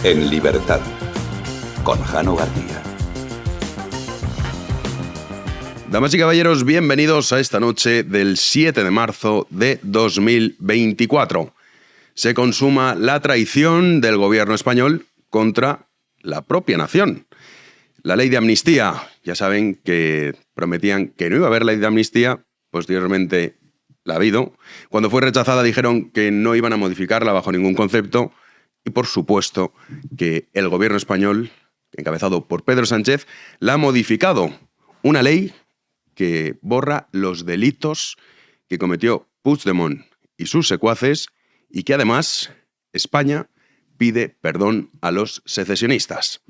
En libertad, con Jano García. Damas y caballeros, bienvenidos a esta noche del 7 de marzo de 2024. Se consuma la traición del gobierno español contra la propia nación. La ley de amnistía, ya saben que prometían que no iba a haber ley de amnistía, posteriormente la ha habido. Cuando fue rechazada dijeron que no iban a modificarla bajo ningún concepto y por supuesto que el gobierno español, encabezado por Pedro Sánchez, la ha modificado. Una ley que borra los delitos que cometió Puigdemont y sus secuaces y que además España pide perdón a los secesionistas.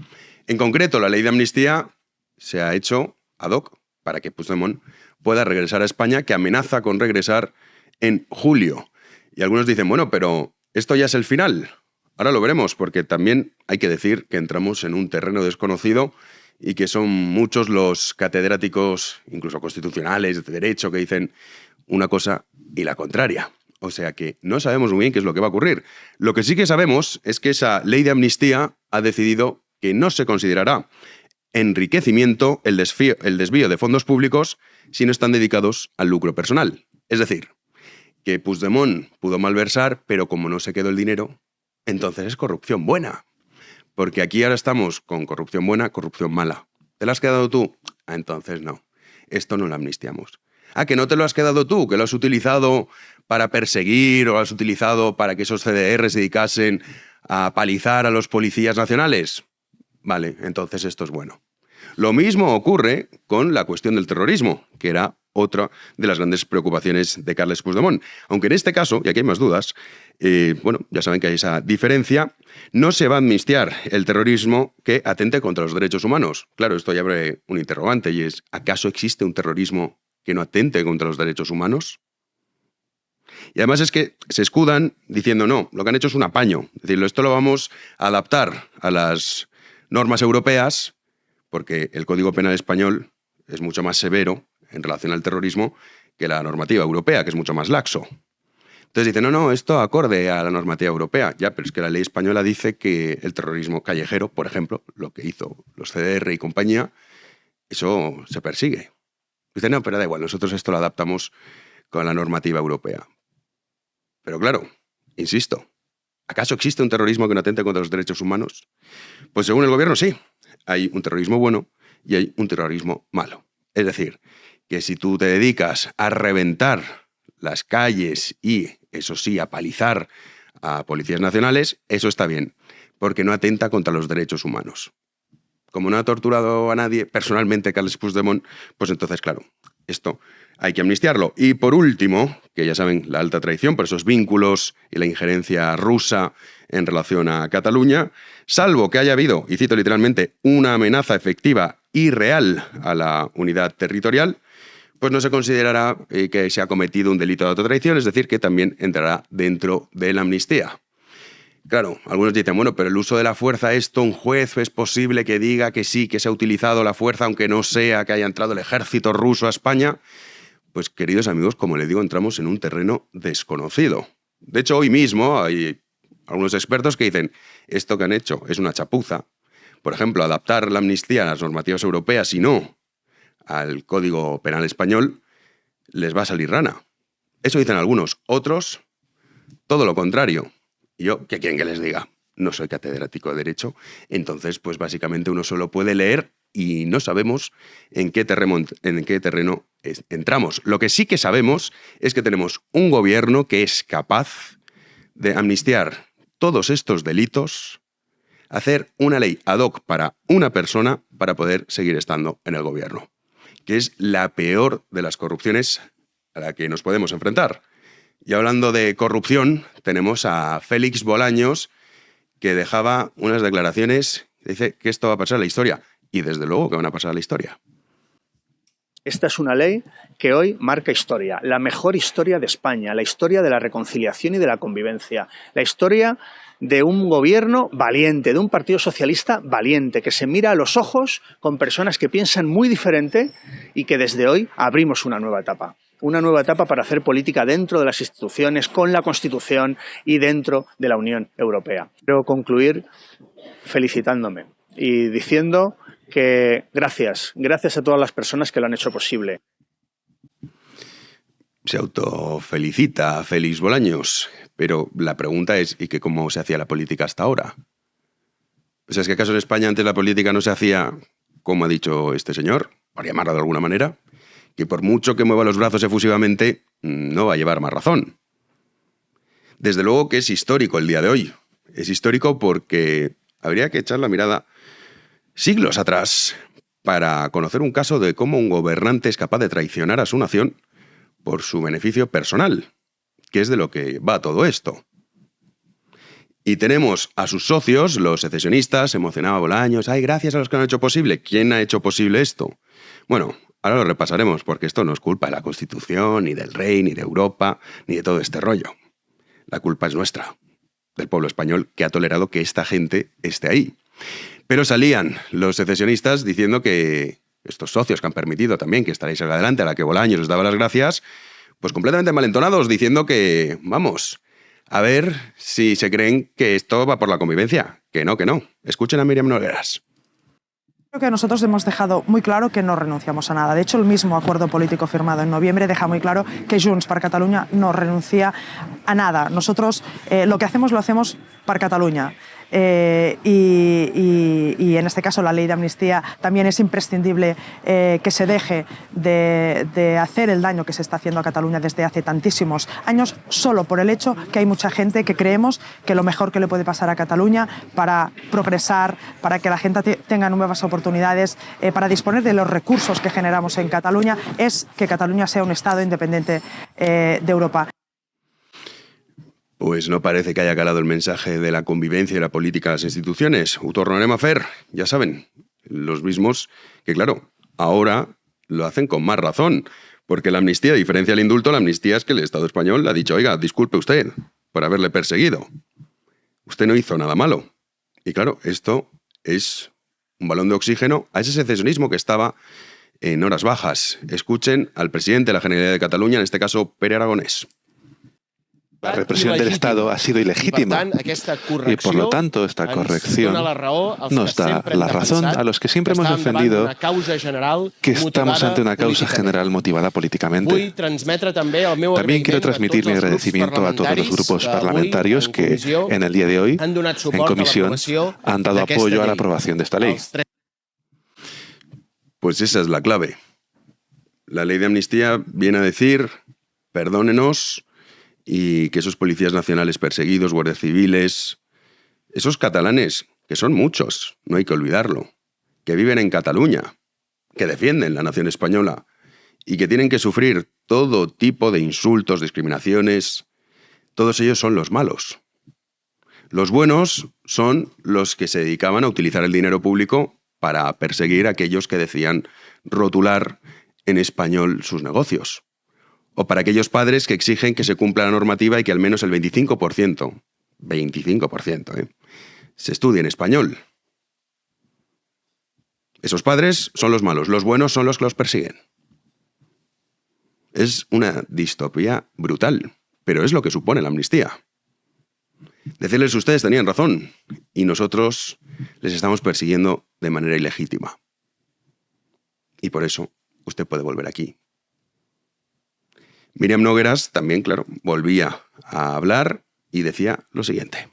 En concreto, la ley de amnistía se ha hecho ad hoc para que Puigdemont pueda regresar a España, que amenaza con regresar en julio. Y algunos dicen, bueno, pero esto ya es el final. Ahora lo veremos, porque también hay que decir que entramos en un terreno desconocido y que son muchos los catedráticos, incluso constitucionales, de derecho, que dicen una cosa y la contraria. O sea que no sabemos muy bien qué es lo que va a ocurrir. Lo que sí que sabemos es que esa ley de amnistía ha decidido que no se considerará enriquecimiento el desvío de fondos públicos si no están dedicados al lucro personal. Es decir, que Puigdemont pudo malversar, pero como no se quedó el dinero, entonces es corrupción buena. Porque aquí ahora estamos con corrupción buena, corrupción mala. ¿Te la has quedado tú? Ah, entonces no. Esto no lo amnistiamos. Ah, que no te lo has quedado tú, que lo has utilizado para perseguir o lo has utilizado para que esos CDR se dedicasen a palizar a los policías nacionales. Vale, entonces esto es bueno. Lo mismo ocurre con la cuestión del terrorismo, que era otra de las grandes preocupaciones de Carles Puigdemont. Aunque en este caso, y aquí hay más dudas, ya saben que hay esa diferencia, no se va a amnistiar el terrorismo que atente contra los derechos humanos. Claro, esto ya abre un interrogante y es, ¿acaso existe un terrorismo que no atente contra los derechos humanos? Y además es que se escudan diciendo, no, lo que han hecho es un apaño. Es decir, esto lo vamos a adaptar a las normas europeas, porque el Código Penal español es mucho más severo en relación al terrorismo que la normativa europea, que es mucho más laxo. Entonces dicen, no, esto acorde a la normativa europea. Ya, pero es que la ley española dice que el terrorismo callejero, por ejemplo, lo que hizo los CDR y compañía, eso se persigue. Dicen, no, pero da igual, nosotros esto lo adaptamos con la normativa europea. Pero claro, insisto, ¿acaso existe un terrorismo que no atente contra los derechos humanos? Pues según el gobierno sí, hay un terrorismo bueno y hay un terrorismo malo. Es decir, que si tú te dedicas a reventar las calles y, eso sí, a palizar a policías nacionales, eso está bien, porque no atenta contra los derechos humanos. Como no ha torturado a nadie personalmente Carles Puigdemont, pues entonces, claro, esto hay que amnistiarlo. Y por último, que ya saben, la alta traición por esos vínculos y la injerencia rusa en relación a Cataluña, salvo que haya habido, y cito literalmente, una amenaza efectiva y real a la unidad territorial, pues no se considerará que se ha cometido un delito de autotraición, es decir, que también entrará dentro de la amnistía. Claro, algunos dicen, bueno, pero el uso de la fuerza, esto, un juez es posible que diga que sí, que se ha utilizado la fuerza, aunque no sea que haya entrado el ejército ruso a España. Pues, queridos amigos, como les digo, entramos en un terreno desconocido. De hecho, hoy mismo hay algunos expertos que dicen, esto que han hecho es una chapuza. Por ejemplo, adaptar la amnistía a las normativas europeas y no al Código Penal español, les va a salir rana. Eso dicen algunos. Otros, todo lo contrario. Y yo, ¿qué quieren que les diga? No soy catedrático de Derecho, entonces, pues básicamente uno solo puede leer y no sabemos en qué terreno entramos. Lo que sí que sabemos es que tenemos un gobierno que es capaz de amnistiar todos estos delitos, hacer una ley ad hoc para una persona para poder seguir estando en el gobierno, que es la peor de las corrupciones a la que nos podemos enfrentar. Y hablando de corrupción, tenemos a Félix Bolaños, que dejaba unas declaraciones, dice que esto va a pasar a la historia. Y desde luego que van a pasar a la historia. Esta es una ley que hoy marca historia, la mejor historia de España, la historia de la reconciliación y de la convivencia, la historia de un gobierno valiente, de un partido socialista valiente, que se mira a los ojos con personas que piensan muy diferente y que desde hoy abrimos una nueva etapa. una nueva etapa para hacer política dentro de las instituciones, con la Constitución y dentro de la Unión Europea. Quiero concluir felicitándome y diciendo que gracias a todas las personas que lo han hecho posible. Se autofelicita Félix Bolaños, pero la pregunta es, ¿y que cómo se hacía la política hasta ahora? O sea, ¿es que acaso en España antes la política no se hacía, como ha dicho este señor, por llamarlo de alguna manera, que por mucho que mueva los brazos efusivamente, no va a llevar más razón? Desde luego que es histórico el día de hoy. Es histórico porque habría que echar la mirada siglos atrás para conocer un caso de cómo un gobernante es capaz de traicionar a su nación por su beneficio personal, que es de lo que va todo esto. Y tenemos a sus socios, los secesionistas, emocionaba Bolaños, ¡ay, gracias a los que lo han hecho posible! ¿Quién ha hecho posible esto? Bueno, ahora lo repasaremos, porque esto no es culpa de la Constitución, ni del rey, ni de Europa, ni de todo este rollo. La culpa es nuestra, del pueblo español, que ha tolerado que esta gente esté ahí. Pero salían los secesionistas diciendo que estos socios que han permitido también que esta ley salga adelante, a la que Bolaños les daba las gracias, pues completamente malentonados, diciendo que, vamos, a ver si se creen que esto va por la convivencia. Que no, que no. Escuchen a Míriam Nogueras. Creo que nosotros hemos dejado muy claro que no renunciamos a nada. De hecho, el mismo acuerdo político firmado en noviembre deja muy claro que Junts per Catalunya no renuncia a nada. Nosotros lo que hacemos lo hacemos para Cataluña. Y en este caso la ley de amnistía también es imprescindible que se deje de hacer el daño que se está haciendo a Cataluña desde hace tantísimos años, solo por el hecho que hay mucha gente que creemos que lo mejor que le puede pasar a Cataluña para progresar, para que la gente tenga nuevas oportunidades, para disponer de los recursos que generamos en Cataluña, es que Cataluña sea un Estado independiente de Europa. Pues no parece que haya calado el mensaje de la convivencia y la política a las instituciones. Ho tornarem a fer, ya saben, los mismos que, claro, ahora lo hacen con más razón, porque la amnistía, a diferencia del indulto, la amnistía es que el Estado español le ha dicho, oiga, disculpe usted por haberle perseguido. Usted no hizo nada malo. Y claro, esto es un balón de oxígeno a ese secesionismo que estaba en horas bajas. Escuchen al presidente de la Generalitat de Cataluña, en este caso Pere Aragonés. La represión del Estado ha sido ilegítima y, por lo tanto, esta corrección nos da la razón a los que siempre hemos defendido que estamos ante una causa general motivada políticamente. También quiero transmitir mi agradecimiento a todos los grupos parlamentarios que, en el día de hoy, en comisión, han dado apoyo a la aprobación de esta ley. Pues esa es la clave. La ley de amnistía viene a decir, perdónenos, y que esos policías nacionales perseguidos, guardias civiles, esos catalanes, que son muchos, no hay que olvidarlo, que viven en Cataluña, que defienden la nación española y que tienen que sufrir todo tipo de insultos, discriminaciones, todos ellos son los malos. Los buenos son los que se dedicaban a utilizar el dinero público para perseguir a aquellos que decían rotular en español sus negocios. O para aquellos padres que exigen que se cumpla la normativa y que al menos el 25%, se estudie en español. Esos padres son los malos, los buenos son los que los persiguen. Es una distopía brutal, pero es lo que supone la amnistía. Decirles ustedes tenían razón y nosotros les estamos persiguiendo de manera ilegítima. Y por eso usted puede volver aquí. Míriam Nogueras también, claro, volvía a hablar y decía lo siguiente.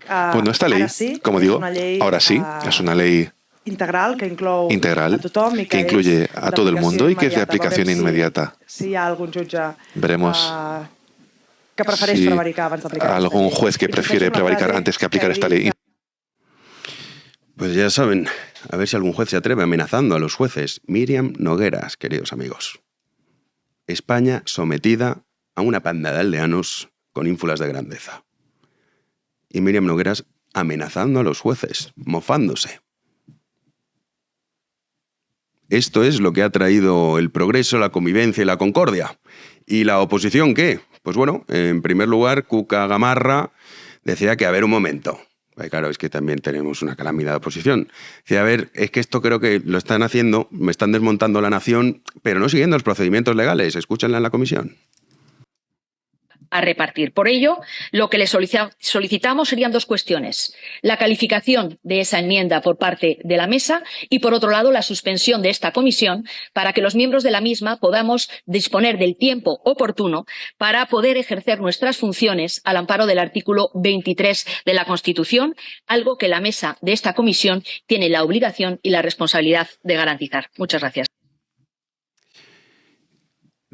Bueno, esta ley, como digo, ahora sí, es una ley integral que incluye a todo el mundo y que es de aplicación inmediata. Veremos si algún juez que prefiere prevaricar antes que aplicar esta ley. Pues ya saben, a ver si algún juez se atreve amenazando a los jueces. Míriam Nogueras, queridos amigos. España sometida a una panda de aldeanos con ínfulas de grandeza. Y Míriam Nogueras amenazando a los jueces, mofándose. Esto es lo que ha traído el progreso, la convivencia y la concordia. ¿Y la oposición qué? Pues bueno, en primer lugar, Cuca Gamarra decía que, a ver un momento, Claro, es que también tenemos una calamidad de oposición. A ver, es que esto creo que lo están haciendo, me están desmontando la nación, pero no siguiendo los procedimientos legales. Escúchenla en la comisión. A repartir. Por ello, lo que le solicitamos serían dos cuestiones. La calificación de esa enmienda por parte de la mesa y, por otro lado, la suspensión de esta comisión para que los miembros de la misma podamos disponer del tiempo oportuno para poder ejercer nuestras funciones al amparo del artículo 23 de la Constitución, algo que la mesa de esta comisión tiene la obligación y la responsabilidad de garantizar. Muchas gracias.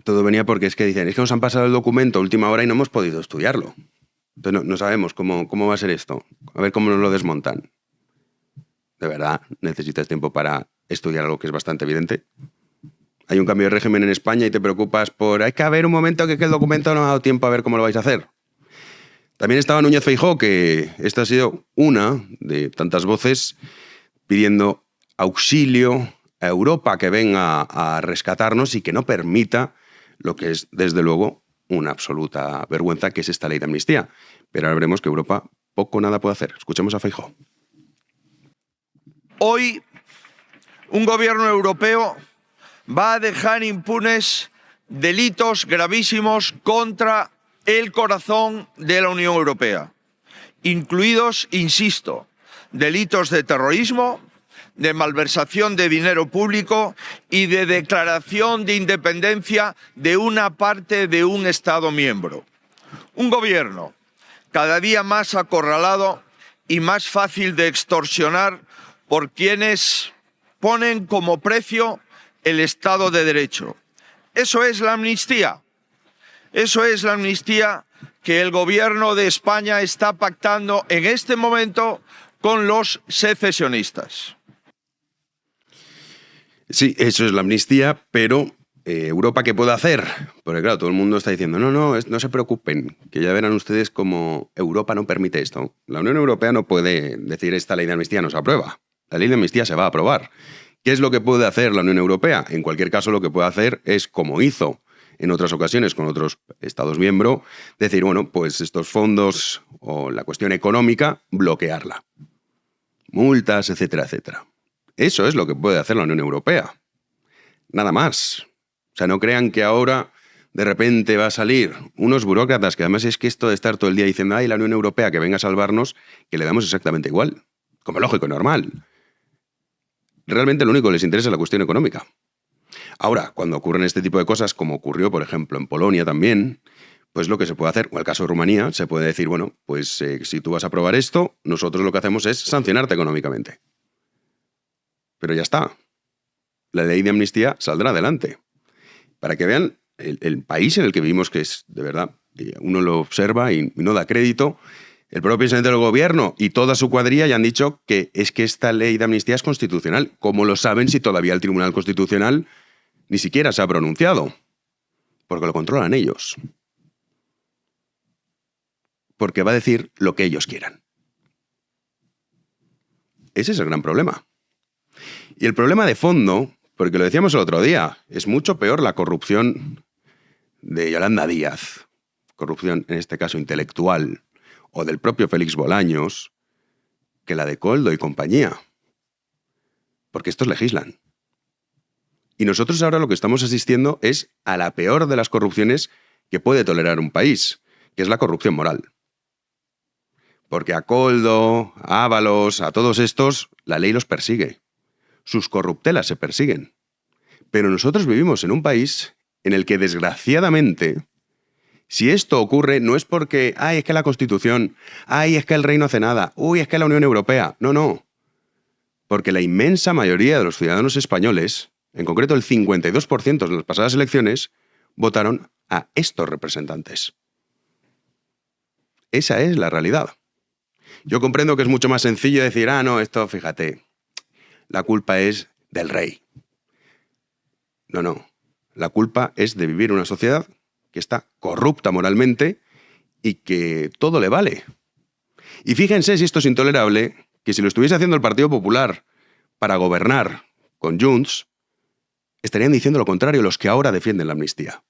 Todo venía porque es que dicen, es que nos han pasado el documento a última hora y no hemos podido estudiarlo. Entonces no sabemos cómo va a ser esto. A ver cómo nos lo desmontan. ¿De verdad necesitas tiempo para estudiar algo que es bastante evidente? Hay un cambio de régimen en España y te preocupas por... Hay que haber un momento que el documento no ha dado tiempo a ver cómo lo vais a hacer. También estaba Núñez Feijóo, que esta ha sido una de tantas voces pidiendo auxilio a Europa que venga a rescatarnos y que no permita lo que es, desde luego, una absoluta vergüenza, que es esta ley de amnistía. Pero ahora veremos que Europa poco o nada puede hacer. Escuchemos a Feijóo. Hoy, un gobierno europeo va a dejar impunes delitos gravísimos contra el corazón de la Unión Europea, incluidos, insisto, delitos de terrorismo, de malversación de dinero público y de declaración de independencia de una parte de un Estado miembro. Un gobierno cada día más acorralado y más fácil de extorsionar por quienes ponen como precio el Estado de Derecho. Eso es la amnistía. Eso es la amnistía que el gobierno de España está pactando en este momento con los secesionistas. Sí, eso es la amnistía, pero ¿Europa qué puede hacer? Porque claro, todo el mundo está diciendo, no se preocupen, que ya verán ustedes cómo Europa no permite esto. La Unión Europea no puede decir esta ley de amnistía no se aprueba. La ley de amnistía se va a aprobar. ¿Qué es lo que puede hacer la Unión Europea? En cualquier caso, lo que puede hacer es, como hizo en otras ocasiones con otros Estados miembros, decir, bueno, pues estos fondos o la cuestión económica, bloquearla. Multas, etcétera, etcétera. Eso es lo que puede hacer la Unión Europea. Nada más. O sea, no crean que ahora de repente va a salir unos burócratas, que además es que esto de estar todo el día diciendo, ay, la Unión Europea que venga a salvarnos, que le damos exactamente igual. Como lógico y normal. Realmente lo único que les interesa es la cuestión económica. Ahora, cuando ocurren este tipo de cosas, como ocurrió, por ejemplo, en Polonia también, pues lo que se puede hacer, o el caso de Rumanía, se puede decir, bueno, pues si tú vas a aprobar esto, nosotros lo que hacemos es sancionarte económicamente. Pero ya está. La ley de amnistía saldrá adelante. Para que vean el país en el que vivimos, que es, de verdad, uno lo observa y no da crédito. El propio presidente del gobierno y toda su cuadrilla ya han dicho que es que esta ley de amnistía es constitucional. ¿Cómo lo saben si todavía el Tribunal Constitucional ni siquiera se ha pronunciado? Porque lo controlan ellos. Porque va a decir lo que ellos quieran. Ese es el gran problema. Y el problema de fondo, porque lo decíamos el otro día, es mucho peor la corrupción de Yolanda Díaz, corrupción en este caso intelectual, o del propio Félix Bolaños, que la de Koldo y compañía. Porque estos legislan. Y nosotros ahora lo que estamos asistiendo es a la peor de las corrupciones que puede tolerar un país, que es la corrupción moral. Porque a Koldo, a Ábalos, a todos estos, la ley los persigue. Sus corruptelas se persiguen. Pero nosotros vivimos en un país en el que, desgraciadamente, si esto ocurre, no es porque, ay, es que la Constitución, ay, es que el rey no hace nada, uy, es que la Unión Europea. No. Porque la inmensa mayoría de los ciudadanos españoles, en concreto el 52% de las pasadas elecciones, votaron a estos representantes. Esa es la realidad. Yo comprendo que es mucho más sencillo decir, no, esto, fíjate, la culpa es del rey. No. La culpa es de vivir en una sociedad que está corrupta moralmente y que todo le vale. Y fíjense si esto es intolerable, que si lo estuviese haciendo el Partido Popular para gobernar con Junts, estarían diciendo lo contrario los que ahora defienden la amnistía.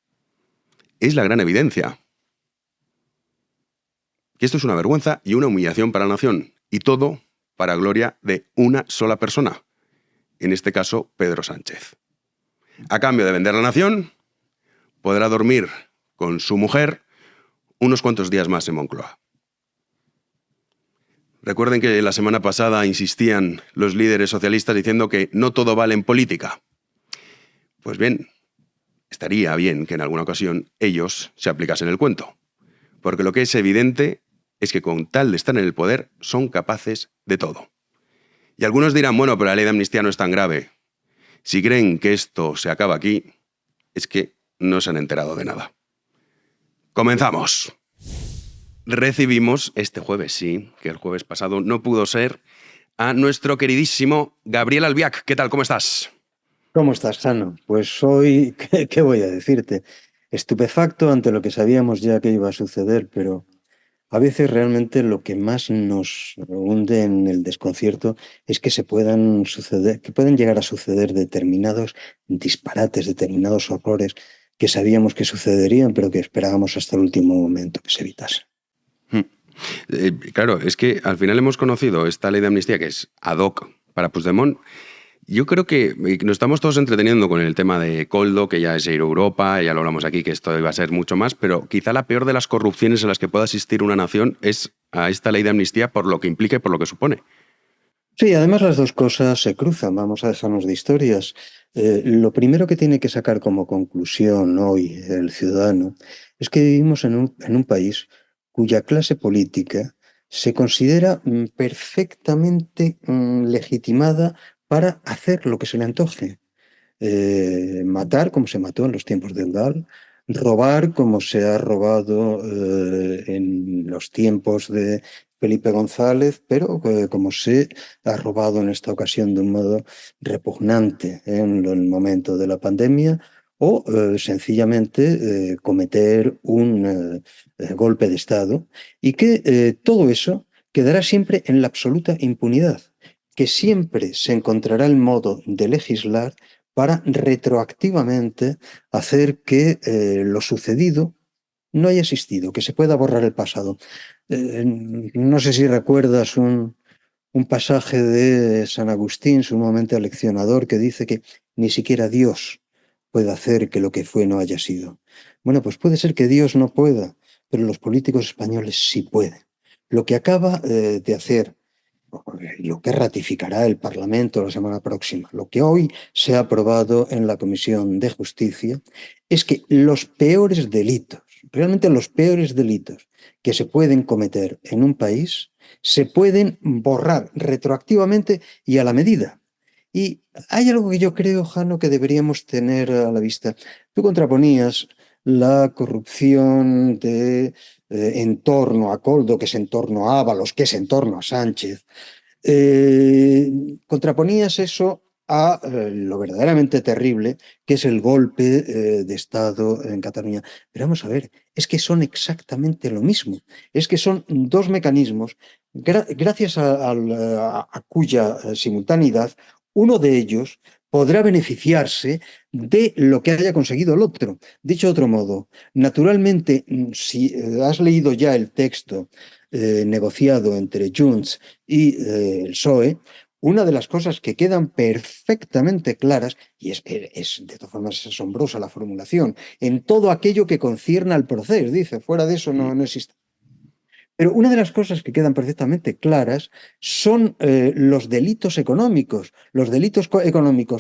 Es la gran evidencia. Que esto es una vergüenza y una humillación para la nación. Y todo para gloria de una sola persona, en este caso Pedro Sánchez. A cambio de vender la nación, podrá dormir con su mujer unos cuantos días más en Moncloa. Recuerden que la semana pasada insistían los líderes socialistas diciendo que no todo vale en política. Pues bien, estaría bien que en alguna ocasión ellos se aplicasen el cuento. Porque lo que es evidente es que con tal de estar en el poder son capaces de todo. Y algunos dirán, bueno, pero la ley de amnistía no es tan grave. Si creen que esto se acaba aquí, es que no se han enterado de nada. ¡Comenzamos! Recibimos este jueves, sí, que el jueves pasado no pudo ser, a nuestro queridísimo Gabriel Albiac. ¿Qué tal? ¿Cómo estás? ¿Cómo estás, Jano? Pues hoy, ¿qué voy a decirte? Estupefacto ante lo que sabíamos ya que iba a suceder, pero a veces realmente lo que más nos hunde en el desconcierto es que puedan llegar a suceder determinados disparates, determinados horrores que sabíamos que sucederían, pero que esperábamos hasta el último momento que se evitase. Claro, es que al final hemos conocido esta ley de amnistía que es ad hoc para Puigdemont. Yo creo que nos estamos todos entreteniendo con el tema de Koldo, que ya es ir a Europa, ya lo hablamos aquí, que esto iba a ser mucho más, pero quizá la peor de las corrupciones a las que pueda asistir una nación es a esta ley de amnistía por lo que implica y por lo que supone. Sí, además las dos cosas se cruzan, vamos a dejarnos de historias. Lo primero que tiene que sacar como conclusión hoy el ciudadano es que vivimos en un país cuya clase política se considera perfectamente legitimada para hacer lo que se le antoje. Matar como se mató en los tiempos del DAL, robar como se ha robado en los tiempos de Felipe González, pero como se ha robado en esta ocasión de un modo repugnante en el momento de la pandemia, o sencillamente cometer un golpe de Estado, y que todo eso quedará siempre en la absoluta impunidad, que siempre se encontrará el modo de legislar para retroactivamente hacer que lo sucedido no haya existido, que se pueda borrar el pasado. No sé si recuerdas un pasaje de San Agustín, sumamente aleccionador, que dice que ni siquiera Dios puede hacer que lo que fue no haya sido. Bueno, pues puede ser que Dios no pueda, pero los políticos españoles sí pueden. Lo que acaba de hacer, lo que ratificará el Parlamento la semana próxima, lo que hoy se ha aprobado en la Comisión de Justicia, es que los peores delitos, realmente los peores delitos que se pueden cometer en un país, se pueden borrar retroactivamente y a la medida. Y hay algo que yo creo, Jano, que deberíamos tener a la vista. Tú contraponías la corrupción en torno a Koldo, que es en torno a Ábalos, que es en torno a Sánchez. Contraponías eso a lo verdaderamente terrible, que es el golpe de Estado en Cataluña. Pero vamos a ver, es que son exactamente lo mismo. Es que son dos mecanismos, gracias a cuya simultaneidad uno de ellos podrá beneficiarse de lo que haya conseguido el otro. Dicho de otro modo, naturalmente, si has leído ya el texto negociado entre Junts y el PSOE, una de las cosas que quedan perfectamente claras, y es de todas formas es asombrosa la formulación, en todo aquello que concierne al proceso, dice, fuera de eso no existe. Pero una de las cosas que quedan perfectamente claras son los delitos económicos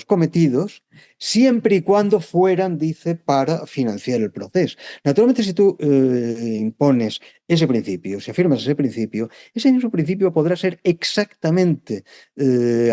cometidos siempre y cuando fueran, dice, para financiar el proceso. Naturalmente, si tú impones ese principio, si afirmas ese mismo principio podrá ser exactamente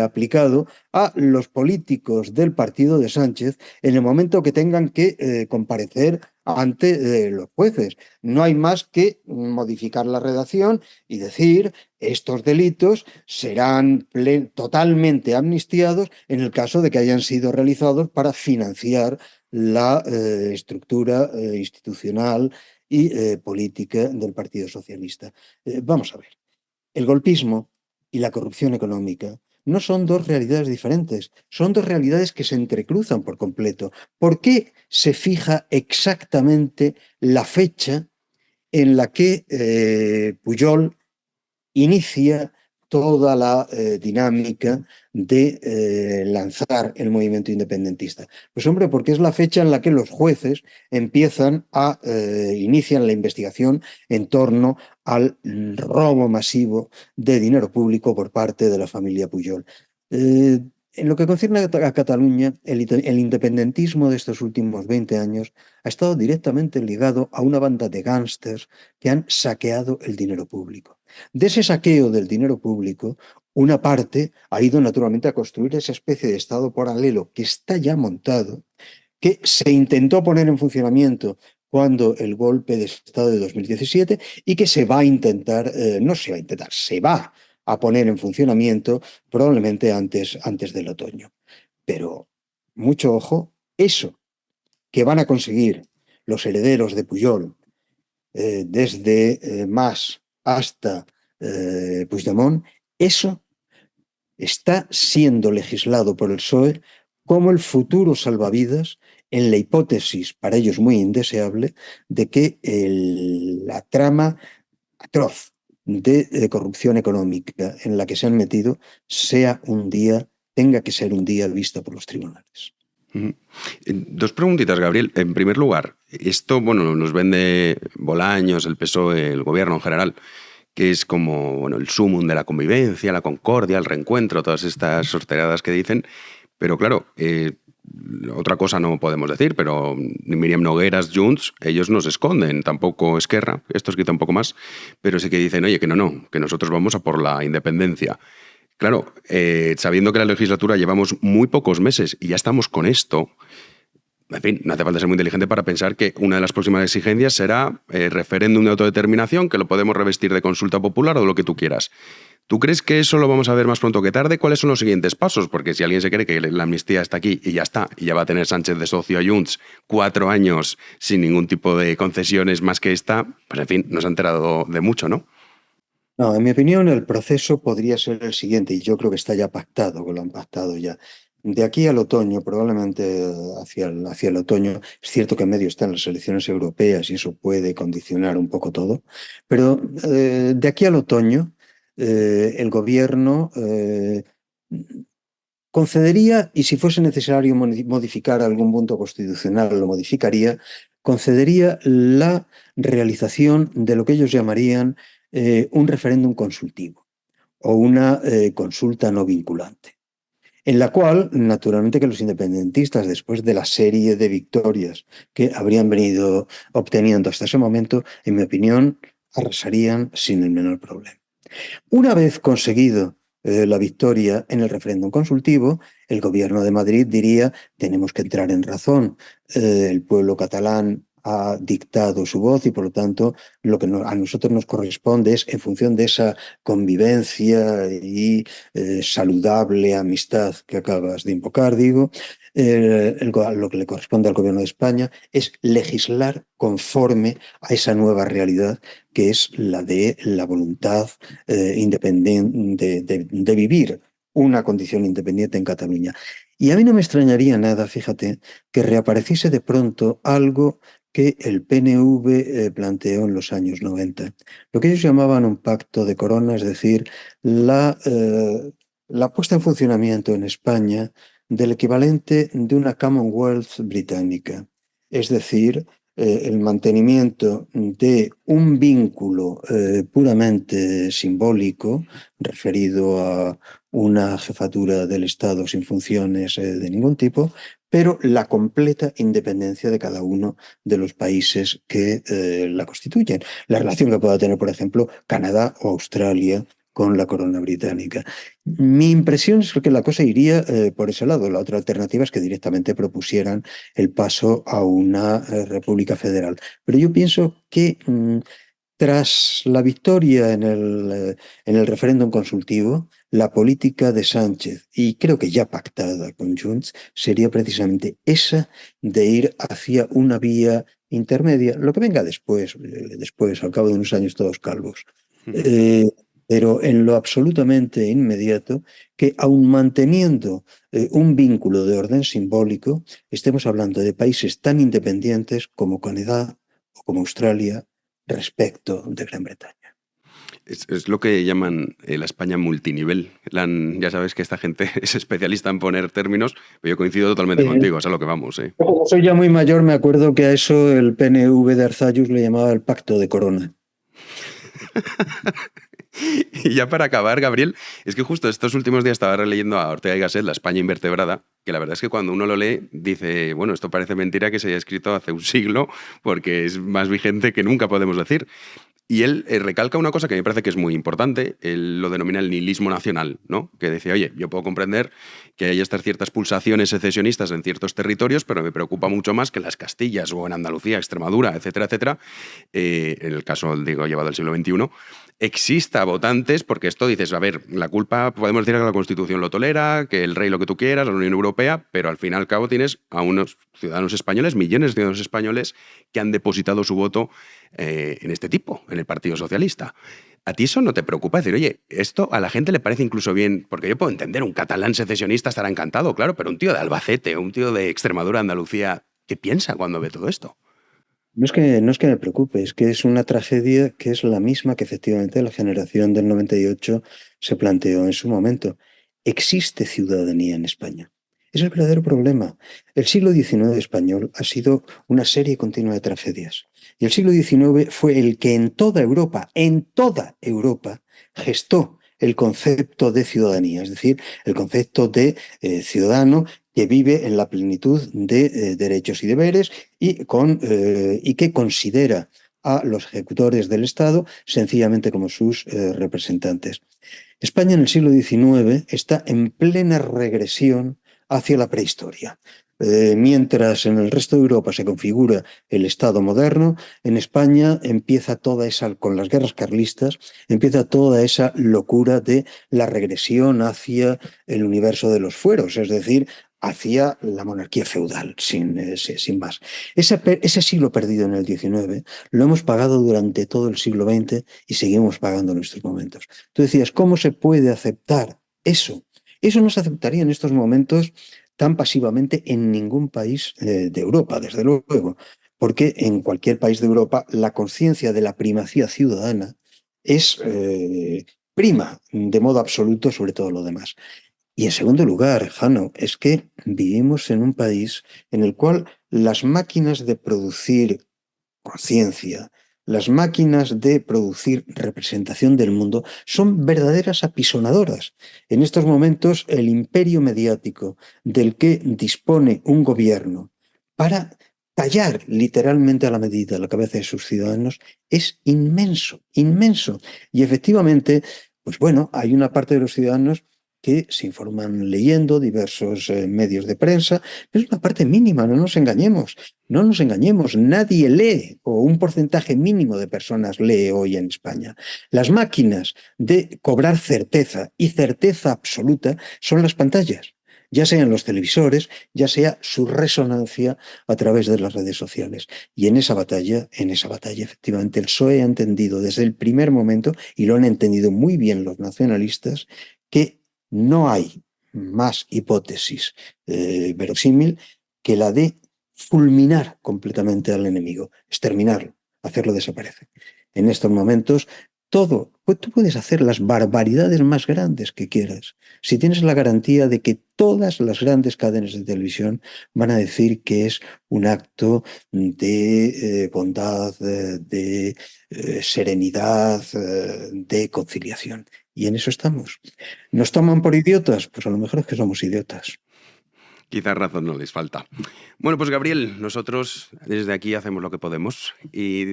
aplicado a los políticos del partido de Sánchez en el momento que tengan que comparecer ante los jueces. No hay más que modificar la redacción y decir estos delitos serán totalmente amnistiados en el caso de que hayan sido realizados para financiar la estructura institucional y política del Partido Socialista. Vamos a ver, el golpismo y la corrupción económica no son dos realidades diferentes, son dos realidades que se entrecruzan por completo. ¿Por qué se fija exactamente la fecha en la que Pujol inicia toda la dinámica de lanzar el movimiento independentista? Pues hombre, porque es la fecha en la que los jueces inician la investigación en torno al robo masivo de dinero público por parte de la familia Pujol. En lo que concierne a Cataluña, el independentismo de estos últimos 20 años ha estado directamente ligado a una banda de gángsters que han saqueado el dinero público. De ese saqueo del dinero público, una parte ha ido naturalmente a construir esa especie de Estado paralelo que está ya montado, que se intentó poner en funcionamiento cuando el golpe de Estado de 2017 y que se va a intentar, no se va a intentar, se va a poner en funcionamiento probablemente antes del otoño. Pero mucho ojo, eso que van a conseguir los herederos de Pujol, desde Mas hasta Puigdemont, eso está siendo legislado por el PSOE como el futuro salvavidas en la hipótesis, para ellos muy indeseable, de que la trama atroz de corrupción económica en la que se han metido tenga que ser un día vista por los tribunales. Dos preguntitas, Gabriel. En primer lugar, esto, bueno, nos vende Bolaños, el PSOE, el gobierno en general, que es como, bueno, el sumum de la convivencia, la concordia, el reencuentro, todas estas sorteradas que dicen. Pero claro, otra cosa no podemos decir, pero Míriam Nogueras, Junts, ellos no se esconden, tampoco Esquerra, esto es quizá un poco más, pero sí que dicen, oye, que no, que nosotros vamos a por la independencia. Claro, sabiendo que la legislatura llevamos muy pocos meses y ya estamos con esto, en fin, no hace falta ser muy inteligente para pensar que una de las próximas exigencias será referéndum de autodeterminación, que lo podemos revestir de consulta popular o de lo que tú quieras. ¿Tú crees que eso lo vamos a ver más pronto que tarde? ¿Cuáles son los siguientes pasos? Porque si alguien se cree que la amnistía está aquí y ya está, y ya va a tener Sánchez de socio a Junts 4 años sin ningún tipo de concesiones más que esta, pues en fin, nos ha enterado de mucho, ¿no? No, en mi opinión el proceso podría ser el siguiente, y yo creo que está ya pactado, que lo han pactado ya. De aquí al otoño, probablemente hacia el otoño, es cierto que en medio están las elecciones europeas y eso puede condicionar un poco todo, pero de aquí al otoño el gobierno concedería, y si fuese necesario modificar algún punto constitucional, lo modificaría, concedería la realización de lo que ellos llamarían un referéndum consultivo o una consulta no vinculante, en la cual, naturalmente, que los independentistas, después de la serie de victorias que habrían venido obteniendo hasta ese momento, en mi opinión, arrasarían sin el menor problema. Una vez conseguido la victoria en el referéndum consultivo, el gobierno de Madrid diría, tenemos que entrar en razón, el pueblo catalán ha dictado su voz y por lo tanto lo que a nosotros nos corresponde es, en función de esa convivencia y saludable amistad que acabas de invocar, digo, lo que le corresponde al gobierno de España es legislar conforme a esa nueva realidad que es la de la voluntad independiente de vivir una condición independiente en Cataluña. Y a mí no me extrañaría nada, fíjate, que reapareciese de pronto algo que el PNV planteó en los años 90. Lo que ellos llamaban un pacto de corona, es decir, la puesta en funcionamiento en España del equivalente de una Commonwealth británica. Es decir, el mantenimiento de un vínculo puramente simbólico referido a una jefatura del Estado sin funciones de ningún tipo, pero la completa independencia de cada uno de los países que la constituyen. La relación que pueda tener, por ejemplo, Canadá o Australia con la corona británica. Mi impresión es que la cosa iría por ese lado. La otra alternativa es que directamente propusieran el paso a una república federal. Pero yo pienso que tras la victoria en el referéndum consultivo, la política de Sánchez, y creo que ya pactada con Junts, sería precisamente esa de ir hacia una vía intermedia, lo que venga después, al cabo de unos años todos calvos. Pero en lo absolutamente inmediato, que aun manteniendo un vínculo de orden simbólico, estemos hablando de países tan independientes como Canadá o como Australia respecto de Gran Bretaña. Es lo que llaman la España multinivel. Ya sabes que esta gente es especialista en poner términos, pero yo coincido totalmente contigo, es a lo que vamos. Como soy ya muy mayor, me acuerdo que a eso el PNV de Arzallus le llamaba el Pacto de Corona. Y ya para acabar, Gabriel, es que justo estos últimos días estaba releyendo a Ortega y Gasset, La España invertebrada, que la verdad es que cuando uno lo lee dice, bueno, esto parece mentira que se haya escrito hace un siglo porque es más vigente que nunca, podemos decir. Y él recalca una cosa que me parece que es muy importante, él lo denomina el nihilismo nacional, ¿no? Que decía, oye, yo puedo comprender que hay estas ciertas pulsaciones secesionistas en ciertos territorios, pero me preocupa mucho más que en las Castillas o en Andalucía, Extremadura, etcétera, etcétera, en el caso, digo, llevado al siglo XXI, exista votantes, porque esto dices, a ver, la culpa podemos decir que la Constitución lo tolera, que el rey lo que tú quieras, la Unión Europea, pero al fin y al cabo tienes a unos ciudadanos españoles, millones de ciudadanos españoles que han depositado su voto en este tipo, en el Partido Socialista. ¿A ti eso no te preocupa? Decir, oye, esto a la gente le parece incluso bien, porque yo puedo entender, un catalán secesionista estará encantado, claro, pero un tío de Albacete, un tío de Extremadura, Andalucía, ¿qué piensa cuando ve todo esto? No es que me preocupe, es que es una tragedia que es la misma que efectivamente la generación del 98 se planteó en su momento. Existe ciudadanía en España. Es el verdadero problema. El siglo XIX español ha sido una serie continua de tragedias. Y el siglo XIX fue el que en toda Europa, gestó el concepto de ciudadanía, es decir, el concepto de ciudadano que vive en la plenitud de derechos y deberes y que considera a los ejecutores del Estado sencillamente como sus representantes. España en el siglo XIX está en plena regresión hacia la prehistoria. Mientras en el resto de Europa se configura el Estado moderno, en España empieza toda esa, con las guerras carlistas, empieza toda esa locura de la regresión hacia el universo de los fueros, es decir, hacia la monarquía feudal, sin más. Ese siglo perdido en el XIX lo hemos pagado durante todo el siglo XX y seguimos pagando en estos momentos. Tú decías, ¿cómo se puede aceptar eso? Eso no se aceptaría en estos momentos tan pasivamente en ningún país de Europa, desde luego, porque en cualquier país de Europa la conciencia de la primacía ciudadana es prima de modo absoluto sobre todo lo demás. Y en segundo lugar, Jano, es que vivimos en un país en el cual las máquinas de producir conciencia, las máquinas de producir representación del mundo son verdaderas apisonadoras. En estos momentos, el imperio mediático del que dispone un gobierno para tallar literalmente a la medida la cabeza de sus ciudadanos es inmenso, inmenso. Y efectivamente, pues bueno, hay una parte de los ciudadanos que se informan leyendo diversos medios de prensa, pero es una parte mínima, no nos engañemos, nadie lee, o un porcentaje mínimo de personas lee hoy en España. Las máquinas de cobrar certeza y certeza absoluta son las pantallas, ya sean los televisores, ya sea su resonancia a través de las redes sociales. Y en esa batalla, efectivamente, el PSOE ha entendido desde el primer momento, y lo han entendido muy bien los nacionalistas, que no hay más hipótesis verosímil que la de fulminar completamente al enemigo, exterminarlo, hacerlo desaparecer. En estos momentos, tú puedes hacer las barbaridades más grandes que quieras, si tienes la garantía de que todas las grandes cadenas de televisión van a decir que es un acto de bondad, de serenidad, de conciliación. Y en eso estamos. ¿Nos toman por idiotas? Pues a lo mejor es que somos idiotas. Quizás razón no les falta. Bueno, pues Gabriel, nosotros desde aquí hacemos lo que podemos y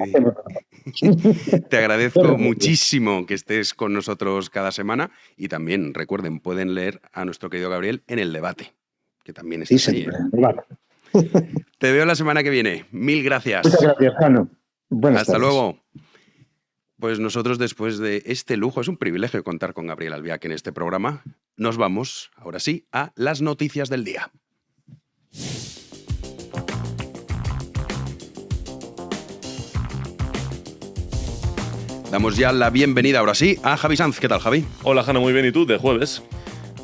te agradezco muchísimo que estés con nosotros cada semana y también, recuerden, pueden leer a nuestro querido Gabriel en El Debate, que también está ahí. Te veo la semana que viene. Mil gracias. Muchas gracias, Jano. Buenas Hasta tardes. luego. Pues nosotros, después de este lujo, es un privilegio contar con Gabriel Albiac en este programa. Nos vamos, ahora sí, a las noticias del día. Damos ya la bienvenida, ahora sí, a Javi Sanz. ¿Qué tal, Javi? Hola, Jano, muy bien. ¿Y tú? ¿De jueves?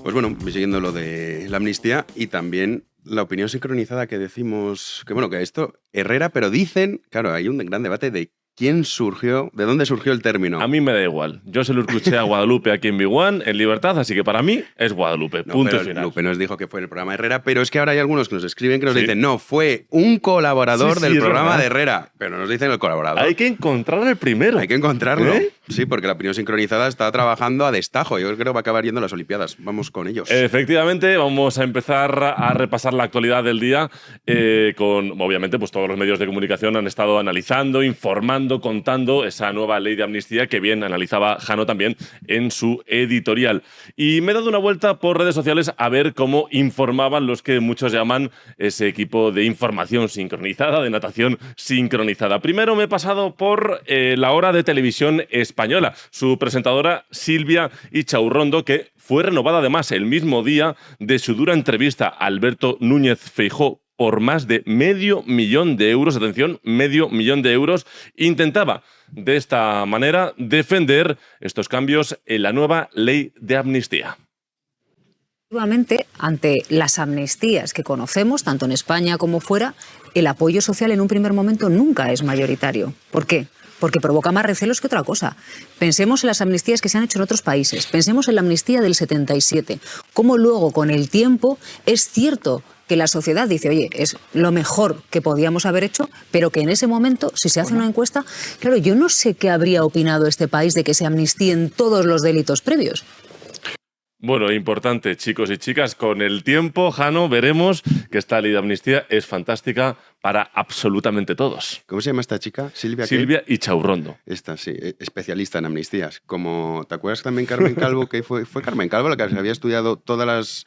Pues bueno, siguiendo lo de la amnistía y también la opinión sincronizada que decimos, que bueno, que esto, Herrera, pero dicen, claro, hay un gran debate de ¿Quién surgió? ¿De dónde surgió el término? A mí me da igual. Yo se lo escuché a Guadalupe aquí en Big One, en Libertad, así que para mí es Guadalupe. Punto final. Lupe nos dijo que fue en el programa Herrera, pero es que ahora hay algunos que nos escriben que nos dicen, no, fue un colaborador del programa de Herrera, pero nos dicen el colaborador. Hay que encontrar el primero. Hay que encontrarlo. Sí, porque la opinión sincronizada está trabajando a destajo. Yo creo que va a acabar yendo a las Olimpiadas. Vamos con ellos. Efectivamente, vamos a empezar a repasar la actualidad del día con, obviamente, pues todos los medios de comunicación han estado analizando, informando, contando esa nueva ley de amnistía que bien analizaba Jano también en su editorial. Y me he dado una vuelta por redes sociales a ver cómo informaban los que muchos llaman ese equipo de información sincronizada, de natación sincronizada. Primero me he pasado por la Hora de Televisión Española, su presentadora Silvia Ichaurrondo, que fue renovada además el mismo día de su dura entrevista a Alberto Núñez Feijóo por más de $500,000 atención, $500,000, intentaba de esta manera defender estos cambios en la nueva ley de amnistía. Ante las amnistías que conocemos, tanto en España como fuera, el apoyo social en un primer momento nunca es mayoritario. ¿Por qué? Porque provoca más recelos que otra cosa. Pensemos en las amnistías que se han hecho en otros países. Pensemos en la amnistía del 77. Cómo luego, con el tiempo, es cierto que la sociedad dice, oye, es lo mejor que podíamos haber hecho, pero que en ese momento, si se hace una encuesta, claro, yo no sé qué habría opinado este país de que se amnistíen todos los delitos previos. Bueno, importante, chicos y chicas, con el tiempo, Jano, veremos que esta ley de amnistía es fantástica para absolutamente todos. ¿Cómo se llama esta chica? Silvia Ichaurrondo. Esta, sí, especialista en amnistías. Como, ¿te acuerdas también Carmen Calvo? Que fue Carmen Calvo la que había estudiado todas,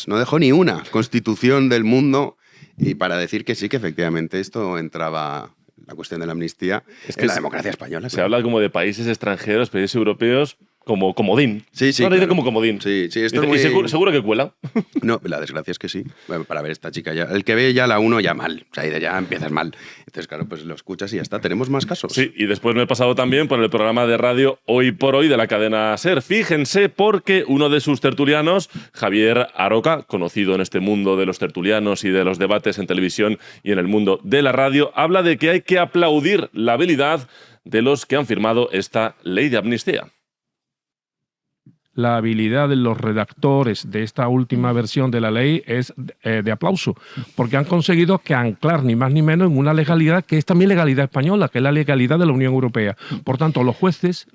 no dejó ni una constitución del mundo, y para decir que sí, que efectivamente esto entraba, la cuestión de la amnistía, es que en la democracia española. Se habla como de países extranjeros, países europeos, como comodín. Sí, claro. Dice como comodín. Sí, esto es muy... seguro que cuela. No, la desgracia es que sí. Bueno, para ver esta chica ya. El que ve ya la 1 ya mal. O sea, ya empiezas mal. Entonces, claro, pues lo escuchas y ya está. Tenemos más casos. Sí, y después me he pasado también por el programa de radio Hoy por Hoy de la cadena SER. Fíjense, porque uno de sus tertulianos, Javier Aroca, conocido en este mundo de los tertulianos y de los debates en televisión y en el mundo de la radio, habla de que hay que aplaudir la habilidad de los que han firmado esta ley de amnistía. La habilidad de los redactores de esta última versión de la ley es de aplauso, porque han conseguido que anclar ni más ni menos en una legalidad que es también legalidad española, que es la legalidad de la Unión Europea. Por tanto, los jueces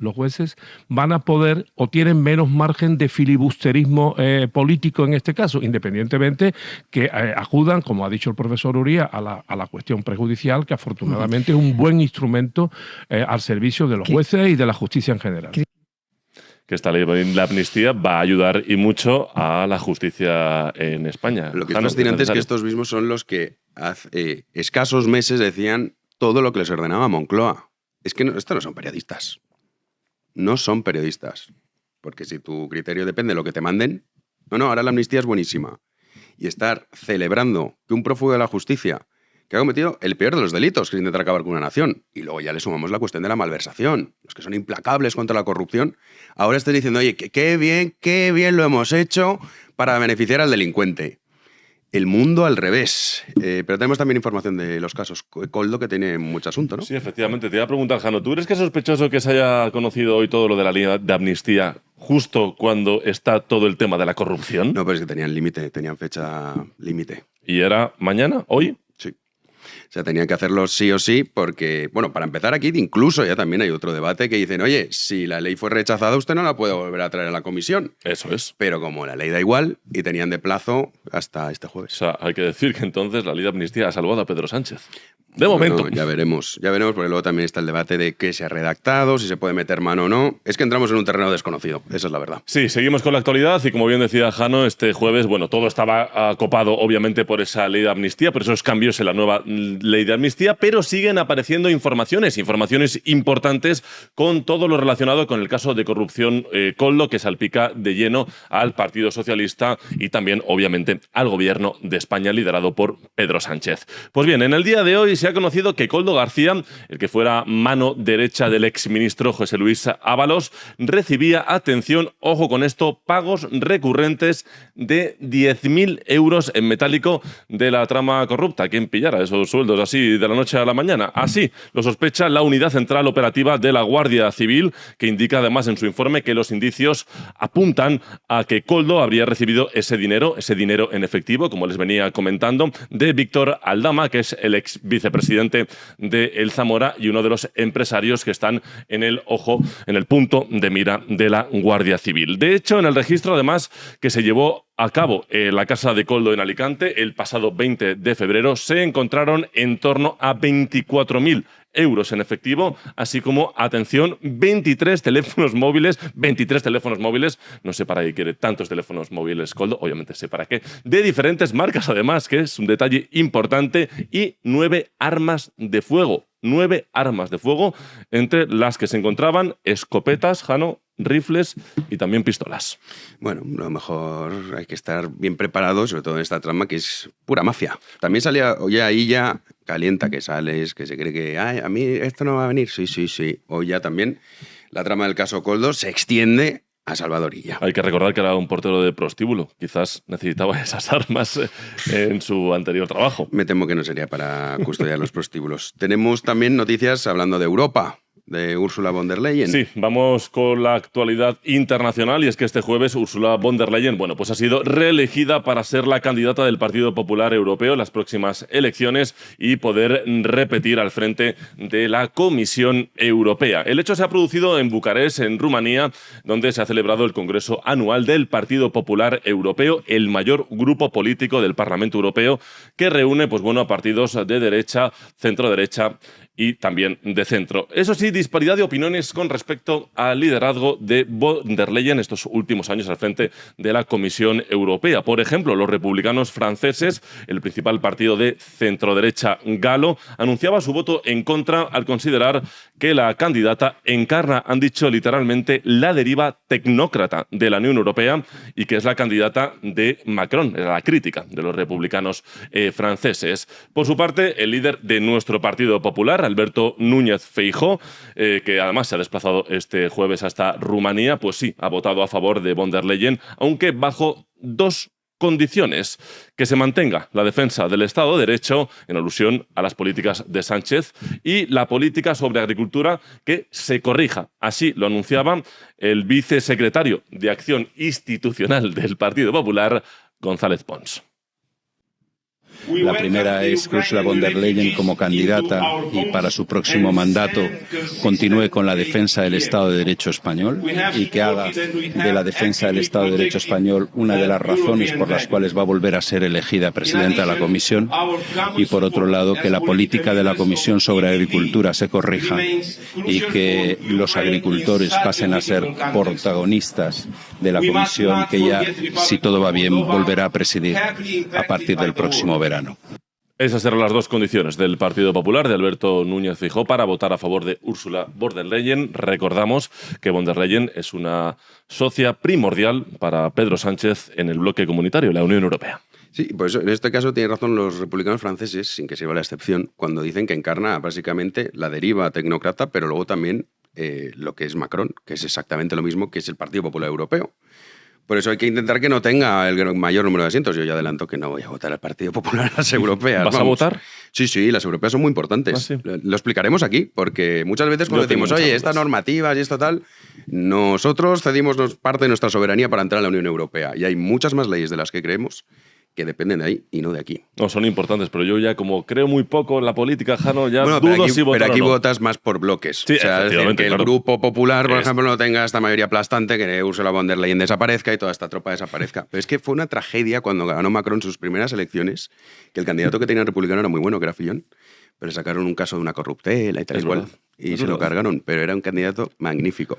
van a poder o tienen menos margen de filibusterismo político en este caso, independientemente que acudan, como ha dicho el profesor Uría, a la cuestión prejudicial, que afortunadamente es un buen instrumento al servicio de los jueces y de la justicia en general. Que esta ley de la amnistía va a ayudar y mucho a la justicia en España. Lo que es fascinante es que estos mismos son los que hace escasos meses decían todo lo que les ordenaba Moncloa. Es que estos no son periodistas. No son periodistas. Porque si tu criterio depende de lo que te manden... No, ahora la amnistía es buenísima. Y estar celebrando que un prófugo de la justicia que ha cometido el peor de los delitos, que es intentar acabar con una nación. Y luego ya le sumamos la cuestión de la malversación. Los que son implacables contra la corrupción. Ahora estoy diciendo, oye, qué bien lo hemos hecho para beneficiar al delincuente. El mundo al revés. Pero tenemos también información de los casos Koldo, que tiene mucho asunto, ¿no? Sí, efectivamente. Te iba a preguntar, Jano, ¿tú crees que es sospechoso que se haya conocido hoy todo lo de la ley de amnistía justo cuando está todo el tema de la corrupción? No, pero es que tenían fecha límite. ¿Y era mañana? ¿Hoy? Sí. O sea, tenían que hacerlo sí o sí porque, bueno, para empezar aquí incluso ya también hay otro debate que dicen, oye, si la ley fue rechazada usted no la puede volver a traer a la comisión. Eso es. Pero como la ley da igual y tenían de plazo hasta este jueves. O sea, hay que decir que entonces la ley de amnistía ha salvado a Pedro Sánchez. De momento. Ya veremos, porque luego también está el debate de qué se ha redactado, si se puede meter mano o no. Es que entramos en un terreno desconocido, esa es la verdad. Sí, seguimos con la actualidad y como bien decía Jano, este jueves, bueno, todo estaba copado obviamente por esa ley de amnistía, por esos cambios en la nueva ley de amnistía, pero siguen apareciendo informaciones importantes con todo lo relacionado con el caso de corrupción Koldo, que salpica de lleno al Partido Socialista y también obviamente al gobierno de España liderado por Pedro Sánchez. Pues bien, en el día de hoy se ha conocido que Koldo García, el que fuera mano derecha del exministro José Luis Ábalos, recibía, atención, ojo con esto, pagos recurrentes de 10.000 euros en metálico de la trama corrupta. ¿Quién pillara esos sueldos así de la noche a la mañana? Así lo sospecha la Unidad Central Operativa de la Guardia Civil, que indica además en su informe que los indicios apuntan a que Koldo habría recibido ese dinero en efectivo, como les venía comentando, de Víctor Aldama, que es el ex vicepresidente de El Zamora y uno de los empresarios que están en el ojo, en el punto de mira de la Guardia Civil. De hecho, en el registro, además, que se llevó a cabo en la casa de Koldo en Alicante el pasado 20 de febrero, se encontraron en torno a 24.000 euros en efectivo, así como, atención, 23 teléfonos móviles, no sé para qué quiere tantos teléfonos móviles Koldo, obviamente sé para qué, de diferentes marcas además, que es un detalle importante, y 9 armas de fuego. 9 armas de fuego, entre las que se encontraban escopetas, Jano, rifles y también pistolas. Bueno, a lo mejor hay que estar bien preparado, sobre todo en esta trama que es pura mafia. También salía, oye, ahí ya calienta que sales, que se cree que ay, a mí esto no va a venir. Sí. Hoy ya también la trama del caso Koldo se extiende a Salvadorilla. Hay que recordar que era un portero de prostíbulo. Quizás necesitaba esas armas en su anterior trabajo. Me temo que no sería para custodiar los prostíbulos. Tenemos también noticias hablando de Europa, de Ursula von der Leyen. Sí, vamos con la actualidad internacional, y es que este jueves Ursula von der Leyen, bueno, pues ha sido reelegida para ser la candidata del Partido Popular Europeo en las próximas elecciones y poder repetir al frente de la Comisión Europea. El hecho se ha producido en Bucarest, en Rumanía, donde se ha celebrado el Congreso Anual del Partido Popular Europeo, el mayor grupo político del Parlamento Europeo, que reúne, pues bueno, a partidos de derecha, centro-derecha y también de centro. Eso sí, disparidad de opiniones con respecto al liderazgo de von der Leyen estos últimos años al frente de la Comisión Europea. Por ejemplo, los republicanos franceses, el principal partido de centro-derecha galo, anunciaba su voto en contra al considerar que la candidata encarna, han dicho literalmente, la deriva tecnócrata de la Unión Europea y que es la candidata de Macron, era la crítica de los republicanos franceses. Por su parte, el líder de nuestro Partido Popular, Alberto Núñez Feijóo, que además se ha desplazado este jueves hasta Rumanía, pues sí, ha votado a favor de von der Leyen, aunque bajo 2 condiciones: que se mantenga la defensa del Estado de Derecho, en alusión a las políticas de Sánchez, y la política sobre agricultura que se corrija. Así lo anunciaba el vicesecretario de Acción Institucional del Partido Popular, González Pons. La primera es que Ursula von der Leyen, como candidata y para su próximo mandato, continúe con la defensa del Estado de Derecho español y que haga de la defensa del Estado de Derecho español una de las razones por las cuales va a volver a ser elegida presidenta de la Comisión. Y por otro lado, que la política de la Comisión sobre agricultura se corrija y que los agricultores pasen a ser protagonistas de la Comisión, que ya, si todo va bien, volverá a presidir a partir del próximo verano. Esas eran las 2 condiciones del Partido Popular, de Alberto Núñez Feijóo, para votar a favor de Ursula von der Leyen. Recordamos que von der Leyen es una socia primordial para Pedro Sánchez en el bloque comunitario, la Unión Europea. Sí, pues en este caso tienen razón los republicanos franceses, sin que sirva la excepción, cuando dicen que encarna básicamente la deriva tecnócrata, pero luego también lo que es Macron, que es exactamente lo mismo que es el Partido Popular Europeo. Por eso hay que intentar que no tenga el mayor número de asientos. Yo ya adelanto que no voy a votar al Partido Popular a las europeas. ¿Vas a votar? Sí, las europeas son muy importantes. ¿Ah, sí? Lo explicaremos aquí, porque muchas veces cuando decimos, oye, estas normativas y esto tal, nosotros cedimos parte de nuestra soberanía para entrar a la Unión Europea. Y hay muchas más leyes de las que creemos que dependen de ahí y no de aquí. No, son importantes, pero yo ya como creo muy poco en la política, Jano, ya dudo si votar. Pero aquí o no. votas más por bloques. Sí, o sea, es decir, que el Grupo Popular, por ejemplo, no tenga esta mayoría aplastante, que Ursula von der Leyen desaparezca y toda esta tropa desaparezca. Pero es que fue una tragedia cuando ganó Macron sus primeras elecciones, que el candidato que tenía el republicano era muy bueno, que era Fillon, pero le sacaron un caso de una corruptela y tal igual, y se lo cargaron, pero era un candidato magnífico.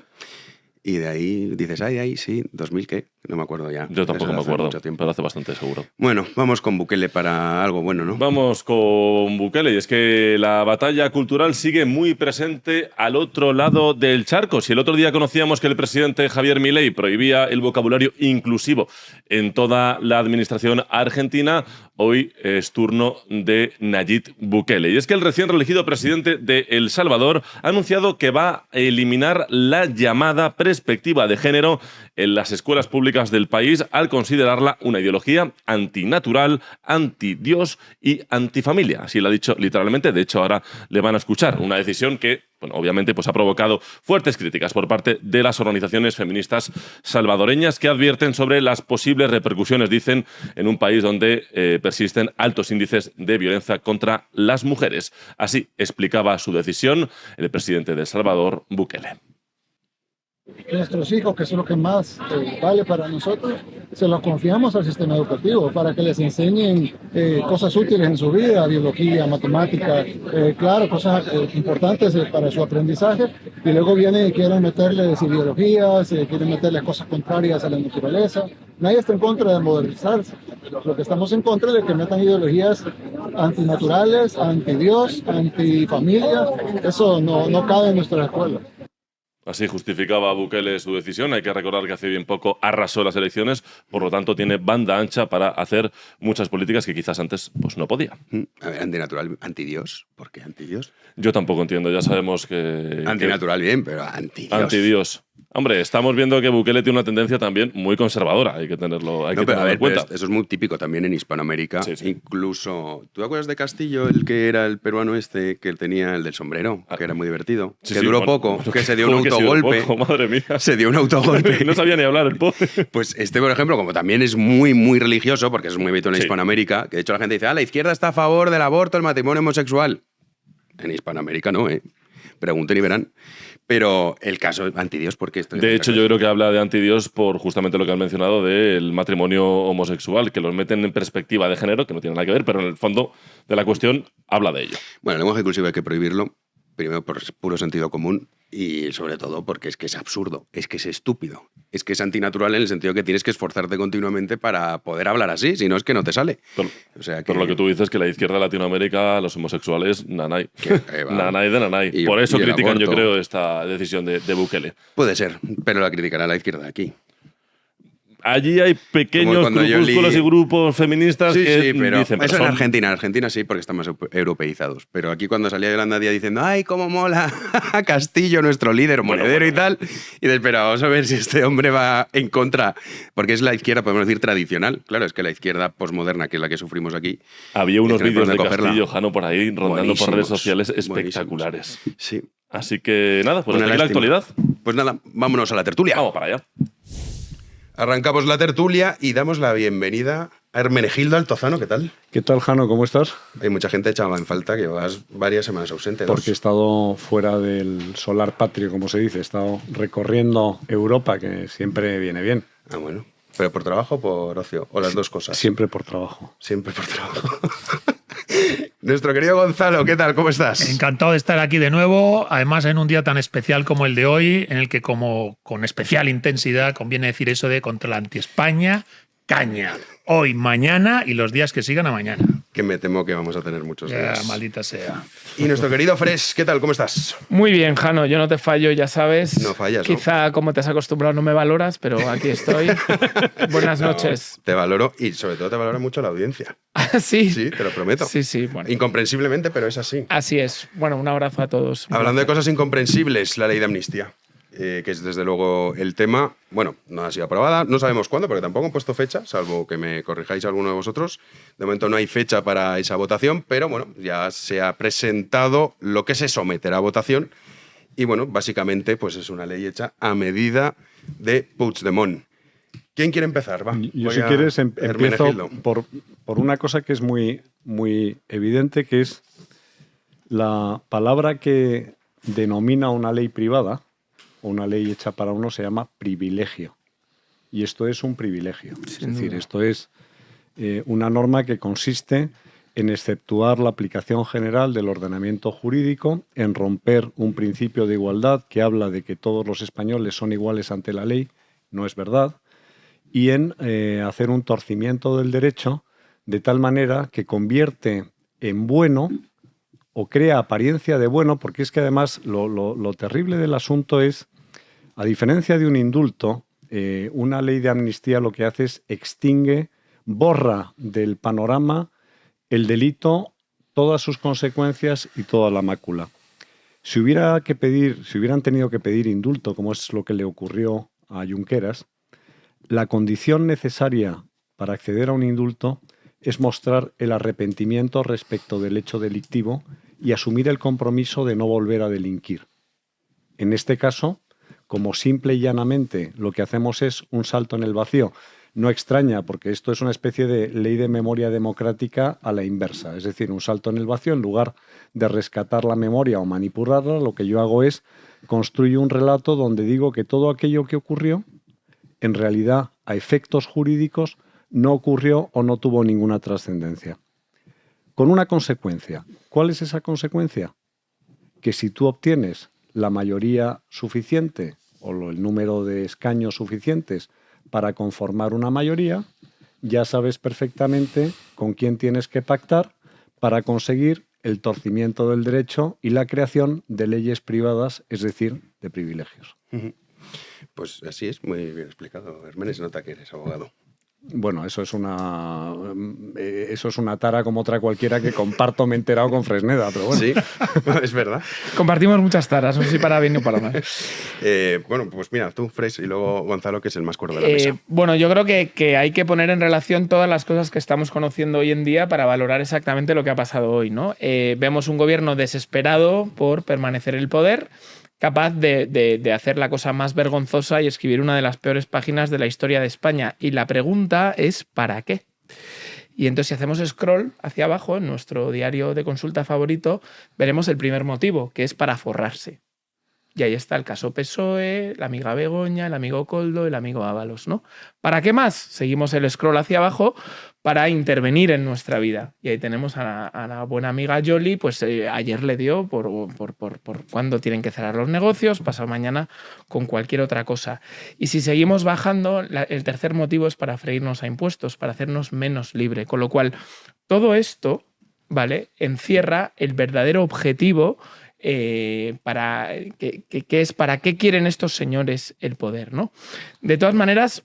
Y de ahí dices, ay, sí, 2000 qué, no me acuerdo ya. Yo tampoco me acuerdo, pero hace bastante seguro. Bueno, vamos con Bukele para algo bueno, ¿no? Vamos con Bukele, y es que la batalla cultural sigue muy presente al otro lado del charco. Si el otro día conocíamos que el presidente Javier Milei prohibía el vocabulario inclusivo en toda la administración argentina, hoy es turno de Nayib Bukele. Y es que el recién reelegido presidente de El Salvador ha anunciado que va a eliminar la llamada perspectiva de género en las escuelas públicas del país al considerarla una ideología antinatural, antidios y antifamilia. Así lo ha dicho literalmente. De hecho, ahora le van a escuchar. Una decisión que, bueno, obviamente pues ha provocado fuertes críticas por parte de las organizaciones feministas salvadoreñas, que advierten sobre las posibles repercusiones, dicen, en un país donde persisten altos índices de violencia contra las mujeres. Así explicaba su decisión el presidente de El Salvador, Bukele. Nuestros hijos, que son lo que más vale para nosotros, se los confiamos al sistema educativo para que les enseñen cosas útiles en su vida, biología, matemática, claro, cosas importantes para su aprendizaje, y luego vienen y quieren meterles ideologías, quieren meterles cosas contrarias a la naturaleza. Nadie está en contra de modernizarse. Lo que estamos en contra es de que metan ideologías antinaturales, antidios, antifamilia. Eso no cabe en nuestras escuelas. Así justificaba Bukele su decisión. Hay que recordar que hace bien poco arrasó las elecciones, por lo tanto tiene banda ancha para hacer muchas políticas que quizás antes pues, no podía. A ver, antinatural, antidios. ¿Por qué antidios? Yo tampoco entiendo, ya sabemos que... Antinatural bien, pero antidios. Antidios. Hombre, estamos viendo que Bukele tiene una tendencia también muy conservadora, hay que tenerlo en cuenta. Eso es muy típico también en Hispanoamérica. Sí, sí. Incluso, ¿tú te acuerdas de Castillo, el que era el peruano este, que tenía el del sombrero, que era muy divertido? Sí, que duró poco, que se dio un autogolpe. Poco, madre mía. Se dio un autogolpe. No sabía ni hablar el pobre. Pues este, por ejemplo, como también es muy, muy religioso, porque es muy habitual en Hispanoamérica, que de hecho la gente dice, la izquierda está a favor del aborto, el matrimonio homosexual. En Hispanoamérica no, Pregunten y verán. Pero el caso es antidios, porque esto... De hecho, yo creo que habla de antidios por justamente lo que han mencionado del matrimonio homosexual, que los meten en perspectiva de género, que no tiene nada que ver, pero en el fondo de la cuestión habla de ello. Bueno, el lenguaje inclusivo hay que prohibirlo, primero por puro sentido común y sobre todo porque es que es absurdo, es que es estúpido, es que es antinatural en el sentido que tienes que esforzarte continuamente para poder hablar así, si no es que no te sale. O sea, por lo que tú dices, que la izquierda de Latinoamérica, los homosexuales, nanay. Nanay de nanay. Por eso critican, yo creo, esta decisión de Bukele. Puede ser, pero la criticará la izquierda aquí. Allí hay pequeños grupúsculos y grupos feministas que pero dicen... Eso en Argentina. En Argentina sí, porque están más europeizados. Pero aquí cuando salía Yolanda Díaz diciendo ¡ay, cómo mola Castillo, nuestro líder monedero y tal! Y dices, pero vamos a ver si este hombre va en contra. Porque es la izquierda, podemos decir, tradicional. Claro, es que la izquierda posmoderna, que es la que sufrimos aquí... Había unos vídeos de Castillo, Jano, por ahí, rondando por redes sociales espectaculares. Sí. Así que nada, pues hasta aquí la actualidad. Pues nada, vámonos a la tertulia. Vamos para allá. Arrancamos la tertulia y damos la bienvenida a Hermenegildo Altozano. ¿Qué tal? ¿Qué tal, Jano? ¿Cómo estás? Hay mucha gente echada en falta, que llevas varias semanas ausente. Porque he estado fuera del solar patrio, como se dice. He estado recorriendo Europa, que siempre viene bien. Ah, bueno. ¿Pero por trabajo o por ocio? ¿O las dos cosas? Siempre por trabajo. Siempre por trabajo. Nuestro querido Gonzalo, ¿qué tal? ¿Cómo estás? Encantado de estar aquí de nuevo, además en un día tan especial como el de hoy, en el que como con especial intensidad conviene decir eso de contra la anti-España, caña. Hoy, mañana y los días que sigan a mañana. Que me temo que vamos a tener muchos días. Maldita sea. Y nuestro querido Fresh, ¿qué tal? ¿Cómo estás? Muy bien, Jano, yo no te fallo, ya sabes. No fallas, Quizá como te has acostumbrado no me valoras, pero aquí estoy. Buenas noches. Te valoro y sobre todo te valora mucho la audiencia. ¿Sí? Sí, te lo prometo. Sí, bueno. Incomprensiblemente, pero es así. Así es. Bueno, un abrazo a todos. Hablando de cosas incomprensibles, la ley de amnistía. Que es desde luego el tema, bueno, no ha sido aprobada, no sabemos cuándo, porque tampoco han puesto fecha, salvo que me corrijáis alguno de vosotros. De momento no hay fecha para esa votación, pero bueno, ya se ha presentado lo que se someterá a votación y bueno, básicamente pues es una ley hecha a medida de Puigdemont. ¿Quién quiere empezar? Va, yo si quieres empiezo por una cosa que es muy, muy evidente, que es la palabra que denomina una ley privada, una ley hecha para uno, se llama privilegio. Y esto es un privilegio. Es decir, esto es una norma que consiste en exceptuar la aplicación general del ordenamiento jurídico, en romper un principio de igualdad que habla de que todos los españoles son iguales ante la ley, no es verdad, y en hacer un torcimiento del derecho de tal manera que convierte en bueno o crea apariencia de bueno, porque es que además lo terrible del asunto es, a diferencia de un indulto, una ley de amnistía lo que hace es extingue, borra del panorama el delito, todas sus consecuencias y toda la mácula. Si hubieran tenido que pedir indulto, como es lo que le ocurrió a Junqueras, la condición necesaria para acceder a un indulto es mostrar el arrepentimiento respecto del hecho delictivo y asumir el compromiso de no volver a delinquir. En este caso, como simple y llanamente lo que hacemos es un salto en el vacío, no extraña, porque esto es una especie de ley de memoria democrática a la inversa, es decir, un salto en el vacío, en lugar de rescatar la memoria o manipularla, lo que yo hago es construir un relato donde digo que todo aquello que ocurrió, en realidad, a efectos jurídicos, no ocurrió o no tuvo ninguna trascendencia. Con una consecuencia. ¿Cuál es esa consecuencia? Que si tú obtienes la mayoría suficiente o el número de escaños suficientes para conformar una mayoría, ya sabes perfectamente con quién tienes que pactar para conseguir el torcimiento del derecho y la creación de leyes privadas, es decir, de privilegios. Pues así es, muy bien explicado. Herménez, nota que eres abogado. Bueno, eso es una tara como otra cualquiera que comparto, me he enterado con Fresneda, pero bueno. Sí, es verdad. Compartimos muchas taras, no sé si para bien o para mal. Bueno, pues mira, tú, Fres, y luego Gonzalo, que es el más cuerdo de la mesa. Bueno, yo creo que hay que poner en relación todas las cosas que estamos conociendo hoy en día para valorar exactamente lo que ha pasado hoy, ¿no? Vemos un gobierno desesperado por permanecer en el poder, capaz de hacer la cosa más vergonzosa y escribir una de las peores páginas de la historia de España. Y la pregunta es ¿para qué? Y entonces si hacemos scroll hacia abajo, en nuestro diario de consulta favorito, veremos el primer motivo, que es para forrarse. Y ahí está el caso PSOE, la amiga Begoña, el amigo Koldo, el amigo Ábalos, ¿no? ¿Para qué más? Seguimos el scroll hacia abajo para intervenir en nuestra vida. Y ahí tenemos a la buena amiga Yoli, pues ayer le dio por cuándo tienen que cerrar los negocios, pasado mañana con cualquier otra cosa. Y si seguimos bajando, el tercer motivo es para freírnos a impuestos, para hacernos menos libre. Con lo cual, todo esto, ¿vale?, encierra el verdadero objetivo para qué quieren estos señores el poder, ¿no? De todas maneras,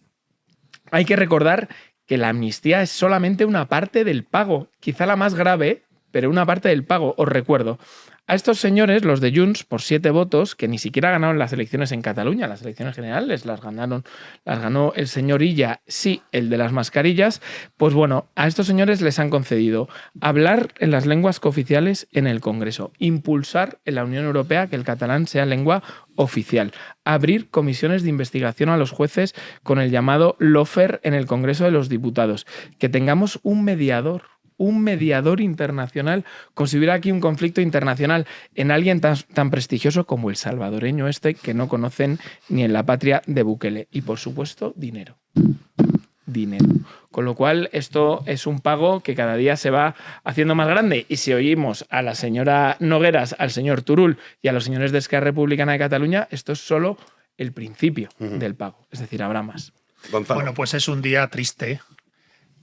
hay que recordar que la amnistía es solamente una parte del pago, quizá la más grave, pero una parte del pago. Os recuerdo, a estos señores, los de Junts, por 7 votos, que ni siquiera ganaron las elecciones en Cataluña, las elecciones generales las ganó el señor Illa, sí, el de las mascarillas, pues bueno, a estos señores les han concedido hablar en las lenguas cooficiales en el Congreso, impulsar en la Unión Europea que el catalán sea lengua oficial, abrir comisiones de investigación a los jueces con el llamado lawfare en el Congreso de los Diputados, que tengamos un mediador internacional, conseguir aquí un conflicto internacional en alguien tan prestigioso como el salvadoreño que no conocen ni en la patria de Bukele. Y, por supuesto, dinero. Con lo cual, esto es un pago que cada día se va haciendo más grande. Y si oímos a la señora Nogueras, al señor Turull y a los señores de Esquerra Republicana de Cataluña, esto es solo el principio del pago. Es decir, habrá más. Gonzalo. Bueno, pues es un día triste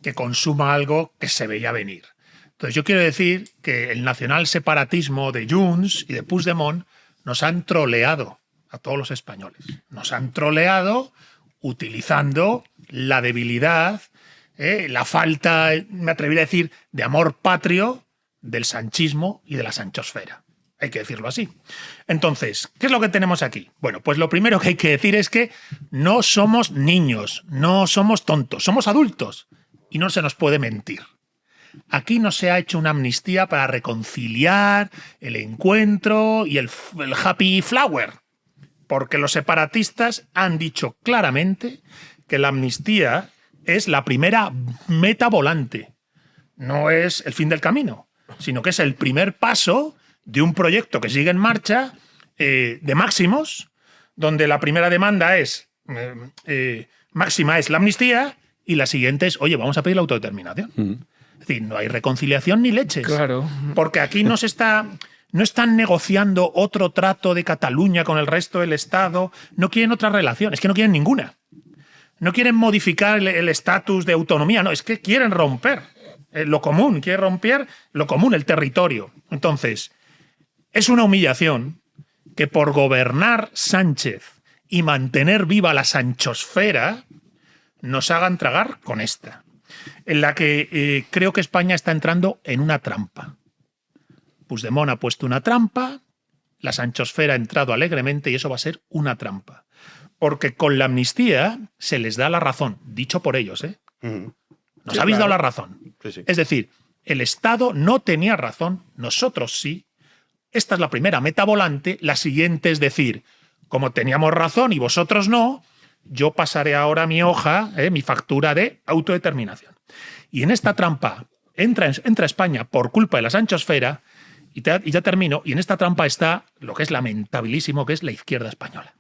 que consuma algo que se veía venir. Entonces yo quiero decir que el nacional separatismo de Junts y de Puigdemont nos han troleado a todos los españoles. Nos han troleado utilizando la debilidad, la falta, me atrevería a decir, de amor patrio del sanchismo y de la sanchosfera. Hay que decirlo así. Entonces, ¿qué es lo que tenemos aquí? Bueno, pues lo primero que hay que decir es que no somos niños, no somos tontos, somos adultos. Y no se nos puede mentir. Aquí no se ha hecho una amnistía para reconciliar el encuentro y el happy flower, porque los separatistas han dicho claramente que la amnistía es la primera meta volante, no es el fin del camino, sino que es el primer paso de un proyecto que sigue en marcha de máximos, donde la primera demanda es máxima es la amnistía. Y la siguiente es, oye, vamos a pedir la autodeterminación. Es Es decir, no hay reconciliación ni leches. Claro. Porque aquí no están negociando otro trato de Cataluña con el resto del Estado, no quieren otra relación, es que no quieren ninguna. No quieren modificar el estatus de autonomía, no, es que quieren romper lo común, quieren romper lo común, el territorio. Entonces, es una humillación que por gobernar Sánchez y mantener viva la sanchosfera nos hagan tragar con esta, en la que creo que España está entrando en una trampa. Puigdemont ha puesto una trampa, la sanchosfera ha entrado alegremente y eso va a ser una trampa. Porque con la amnistía se les da la razón, dicho por ellos, ¿eh? Nos habéis dado la razón. Sí. Es decir, el Estado no tenía razón, nosotros sí. Esta es la primera meta volante, la siguiente es decir, como teníamos razón y vosotros no, yo pasaré ahora mi hoja, mi factura de autodeterminación. Y en esta trampa entra España por culpa de la sanchosfera. Y ya termino, y en esta trampa está lo que es lamentabilísimo, que es la izquierda española.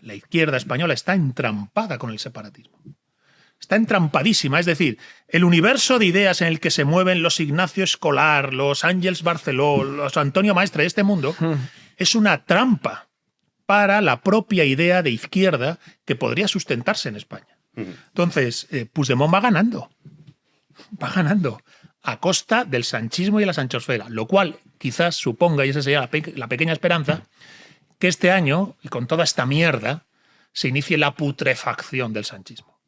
La izquierda española está entrampada con el separatismo. Está entrampadísima, es decir, el universo de ideas en el que se mueven los Ignacio Escolar, los Ángels Barceló, los Antonio Maestre de este mundo, es una trampa para la propia idea de izquierda que podría sustentarse en España. Entonces, Puigdemont va ganando. Va ganando. A costa del sanchismo y de la sanchosfera, lo cual quizás suponga, y esa sería la pequeña esperanza, que este año, y con toda esta mierda, se inicie la putrefacción del sanchismo.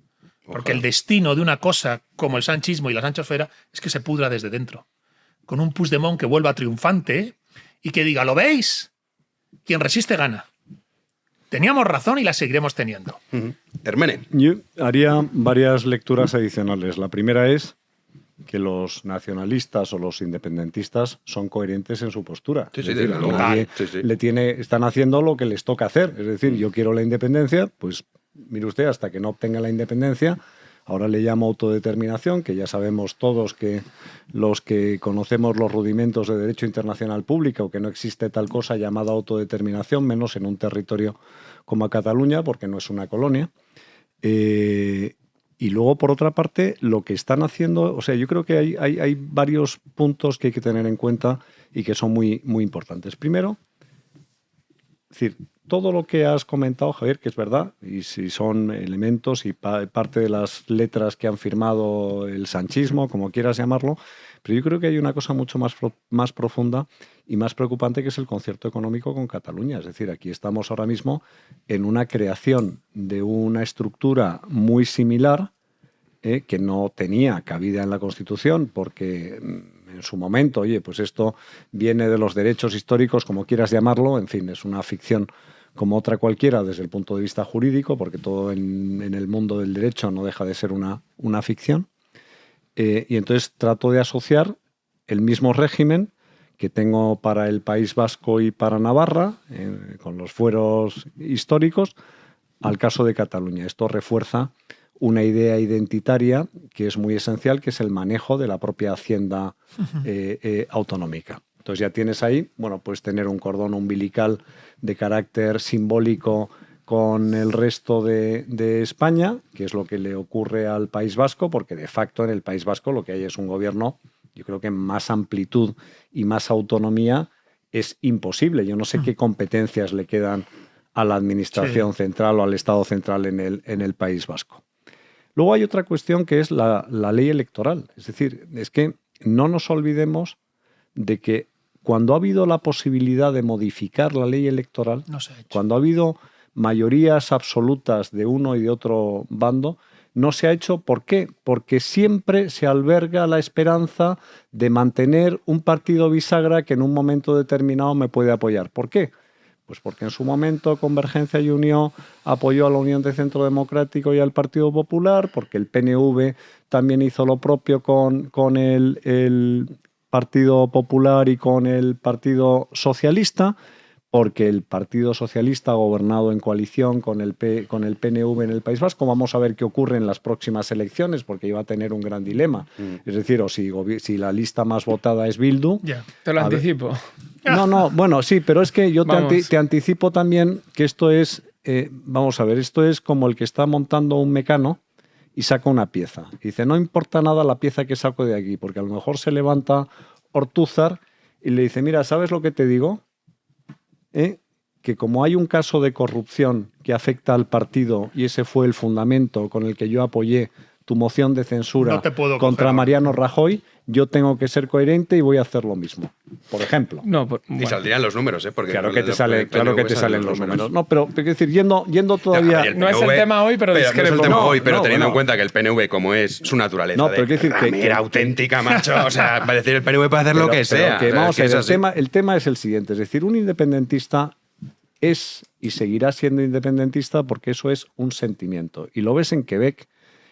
Porque el destino de una cosa como el sanchismo y la sanchosfera es que se pudra desde dentro. Con un Puigdemont que vuelva triunfante y que diga, ¿lo veis? Quien resiste gana. Teníamos razón y la seguiremos teniendo. Hermene. Yo haría varias lecturas adicionales. La primera es que los nacionalistas o los independentistas son coherentes en su postura. Sí, es decir, están haciendo lo que les toca hacer. Es decir, yo quiero la independencia, pues mire usted, hasta que no obtenga la independencia, ahora le llamo autodeterminación, que ya sabemos todos que los que conocemos los rudimentos de derecho internacional público, que no existe tal cosa llamada autodeterminación, menos en un territorio como Cataluña, porque no es una colonia. Y luego, por otra parte, lo que están haciendo, o sea, yo creo que hay varios puntos que hay que tener en cuenta y que son muy, muy importantes. Primero, es decir, todo lo que has comentado, Javier, que es verdad, y si son elementos y parte de las letras que han firmado el sanchismo, como quieras llamarlo, pero yo creo que hay una cosa mucho más profunda y más preocupante, que es el concierto económico con Cataluña. Es decir, aquí estamos ahora mismo en una creación de una estructura muy similar que no tenía cabida en la Constitución, porque en su momento, oye, pues esto viene de los derechos históricos, como quieras llamarlo, en fin, es una ficción como otra cualquiera desde el punto de vista jurídico, porque todo en el mundo del derecho no deja de ser una ficción. Y entonces trato de asociar el mismo régimen que tengo para el País Vasco y para Navarra, con los fueros históricos, al caso de Cataluña. Esto refuerza una idea identitaria que es muy esencial, que es el manejo de la propia hacienda autonómica. Entonces ya tienes ahí, bueno, pues tener un cordón umbilical de carácter simbólico con el resto de España, que es lo que le ocurre al País Vasco, porque de facto en el País Vasco lo que hay es un gobierno, yo creo que más amplitud y más autonomía es imposible. Yo no sé qué competencias le quedan a la administración central o al Estado central en el País Vasco. Luego hay otra cuestión que es la ley electoral. Es decir, es que no nos olvidemos de que cuando ha habido la posibilidad de modificar la ley electoral, cuando ha habido mayorías absolutas de uno y de otro bando, no se ha hecho. ¿Por qué? Porque siempre se alberga la esperanza de mantener un partido bisagra que en un momento determinado me puede apoyar. ¿Por qué? Pues porque en su momento Convergencia y Unión apoyó a la Unión de Centro Democrático y al Partido Popular, porque el PNV también hizo lo propio con el Partido Popular y con el Partido Socialista, porque el Partido Socialista ha gobernado en coalición con el PNV en el País Vasco. Vamos a ver qué ocurre en las próximas elecciones, porque iba a tener un gran dilema. Es decir, o si la lista más votada es Bildu... Ya, te lo anticipo. No, bueno, sí, pero es que yo te anticipo también que esto es... vamos a ver, esto es como el que está montando un mecano y saca una pieza. Y dice, no importa nada la pieza que saco de aquí, porque a lo mejor se levanta Ortúzar y le dice, mira, ¿sabes lo que te digo? Que como hay un caso de corrupción que afecta al partido y ese fue el fundamento con el que yo apoyé tu moción de censura contra Mariano Rajoy, yo tengo que ser coherente y voy a hacer lo mismo. Por ejemplo. Y saldrían los números, porque claro que te salen los números. No, pero es decir, yendo todavía... PNV, no es el tema hoy, pero discrepo. No es el tema hoy, pero teniendo en cuenta que el PNV, como es su naturaleza, pero de ramera auténtica, macho, o sea, va a decir el PNV puede hacer lo que sea. Vamos a ver, el tema es el siguiente, es decir, un independentista es y seguirá siendo independentista porque eso es un sentimiento. Y lo ves en Quebec,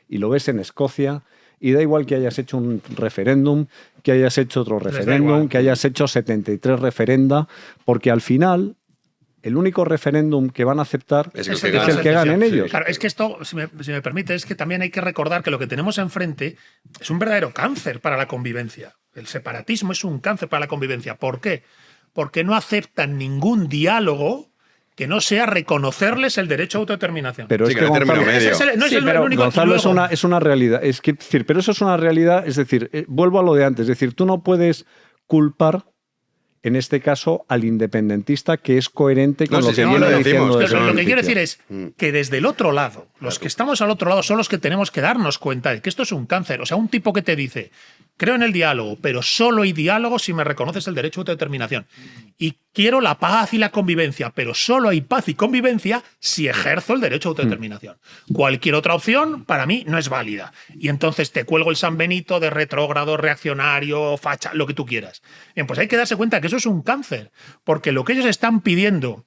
y lo ves en Escocia, y da igual que hayas hecho un referéndum, que hayas hecho otro referéndum, que hayas hecho 73 referenda, porque al final el único referéndum que van a aceptar es el que ganen ellos. Claro, es que esto, si me permite, es que también hay que recordar que lo que tenemos enfrente es un verdadero cáncer para la convivencia. El separatismo es un cáncer para la convivencia. ¿Por qué? Porque no aceptan ningún diálogo que no sea reconocerles el derecho a autodeterminación. Pero es que Gonzalo, el único. Gonzalo es una realidad. Es decir, pero eso es una realidad. Es decir, vuelvo a lo de antes. Es decir, tú no puedes culpar, en este caso, al independentista que es coherente con lo que viene diciendo. Lo que quiero decir es que desde el otro lado, los que estamos al otro lado son los que tenemos que darnos cuenta de que esto es un cáncer. O sea, un tipo que te dice, creo en el diálogo, pero solo hay diálogo si me reconoces el derecho a autodeterminación. Y quiero la paz y la convivencia, pero solo hay paz y convivencia si ejerzo el derecho a autodeterminación. Cualquier otra opción, para mí, no es válida. Y entonces te cuelgo el San Benito de retrógrado, reaccionario, facha, lo que tú quieras. Bien, pues hay que darse cuenta que eso es un cáncer, porque lo que ellos están pidiendo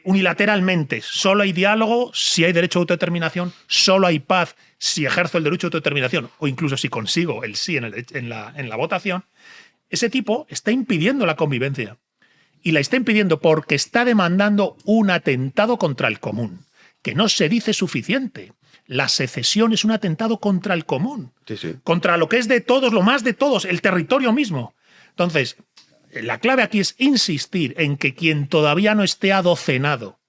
unilateralmente, solo hay diálogo si hay derecho a autodeterminación, solo hay paz si ejerzo el derecho a autodeterminación, o incluso si consigo el sí en la votación, ese tipo está impidiendo la convivencia. Y la está impidiendo porque está demandando un atentado contra el común, que no se dice suficiente. La secesión es un atentado contra el común, contra lo que es de todos, lo más de todos, el territorio mismo. Entonces, la clave aquí es insistir en que quien todavía no esté adocenado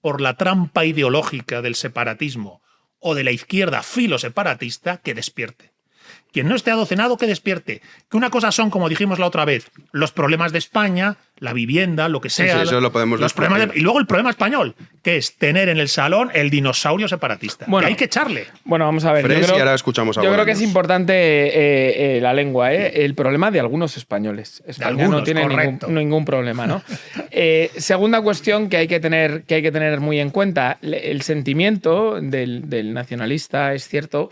por la trampa ideológica del separatismo o de la izquierda filoseparatista, que despierte. Quien no esté adocenado, que despierte. Que una cosa son, como dijimos la otra vez, los problemas de España, la vivienda, lo que sea. Eso lo podemos y luego el problema español, que es tener en el salón el dinosaurio separatista. Bueno, que hay que echarle. Bueno, vamos a ver. Y ahora escuchamos a yo creo que es importante la lengua, el problema de algunos españoles. España no tiene ningún problema, ¿no? Segunda cuestión que hay que tener muy en cuenta, el sentimiento del nacionalista, es cierto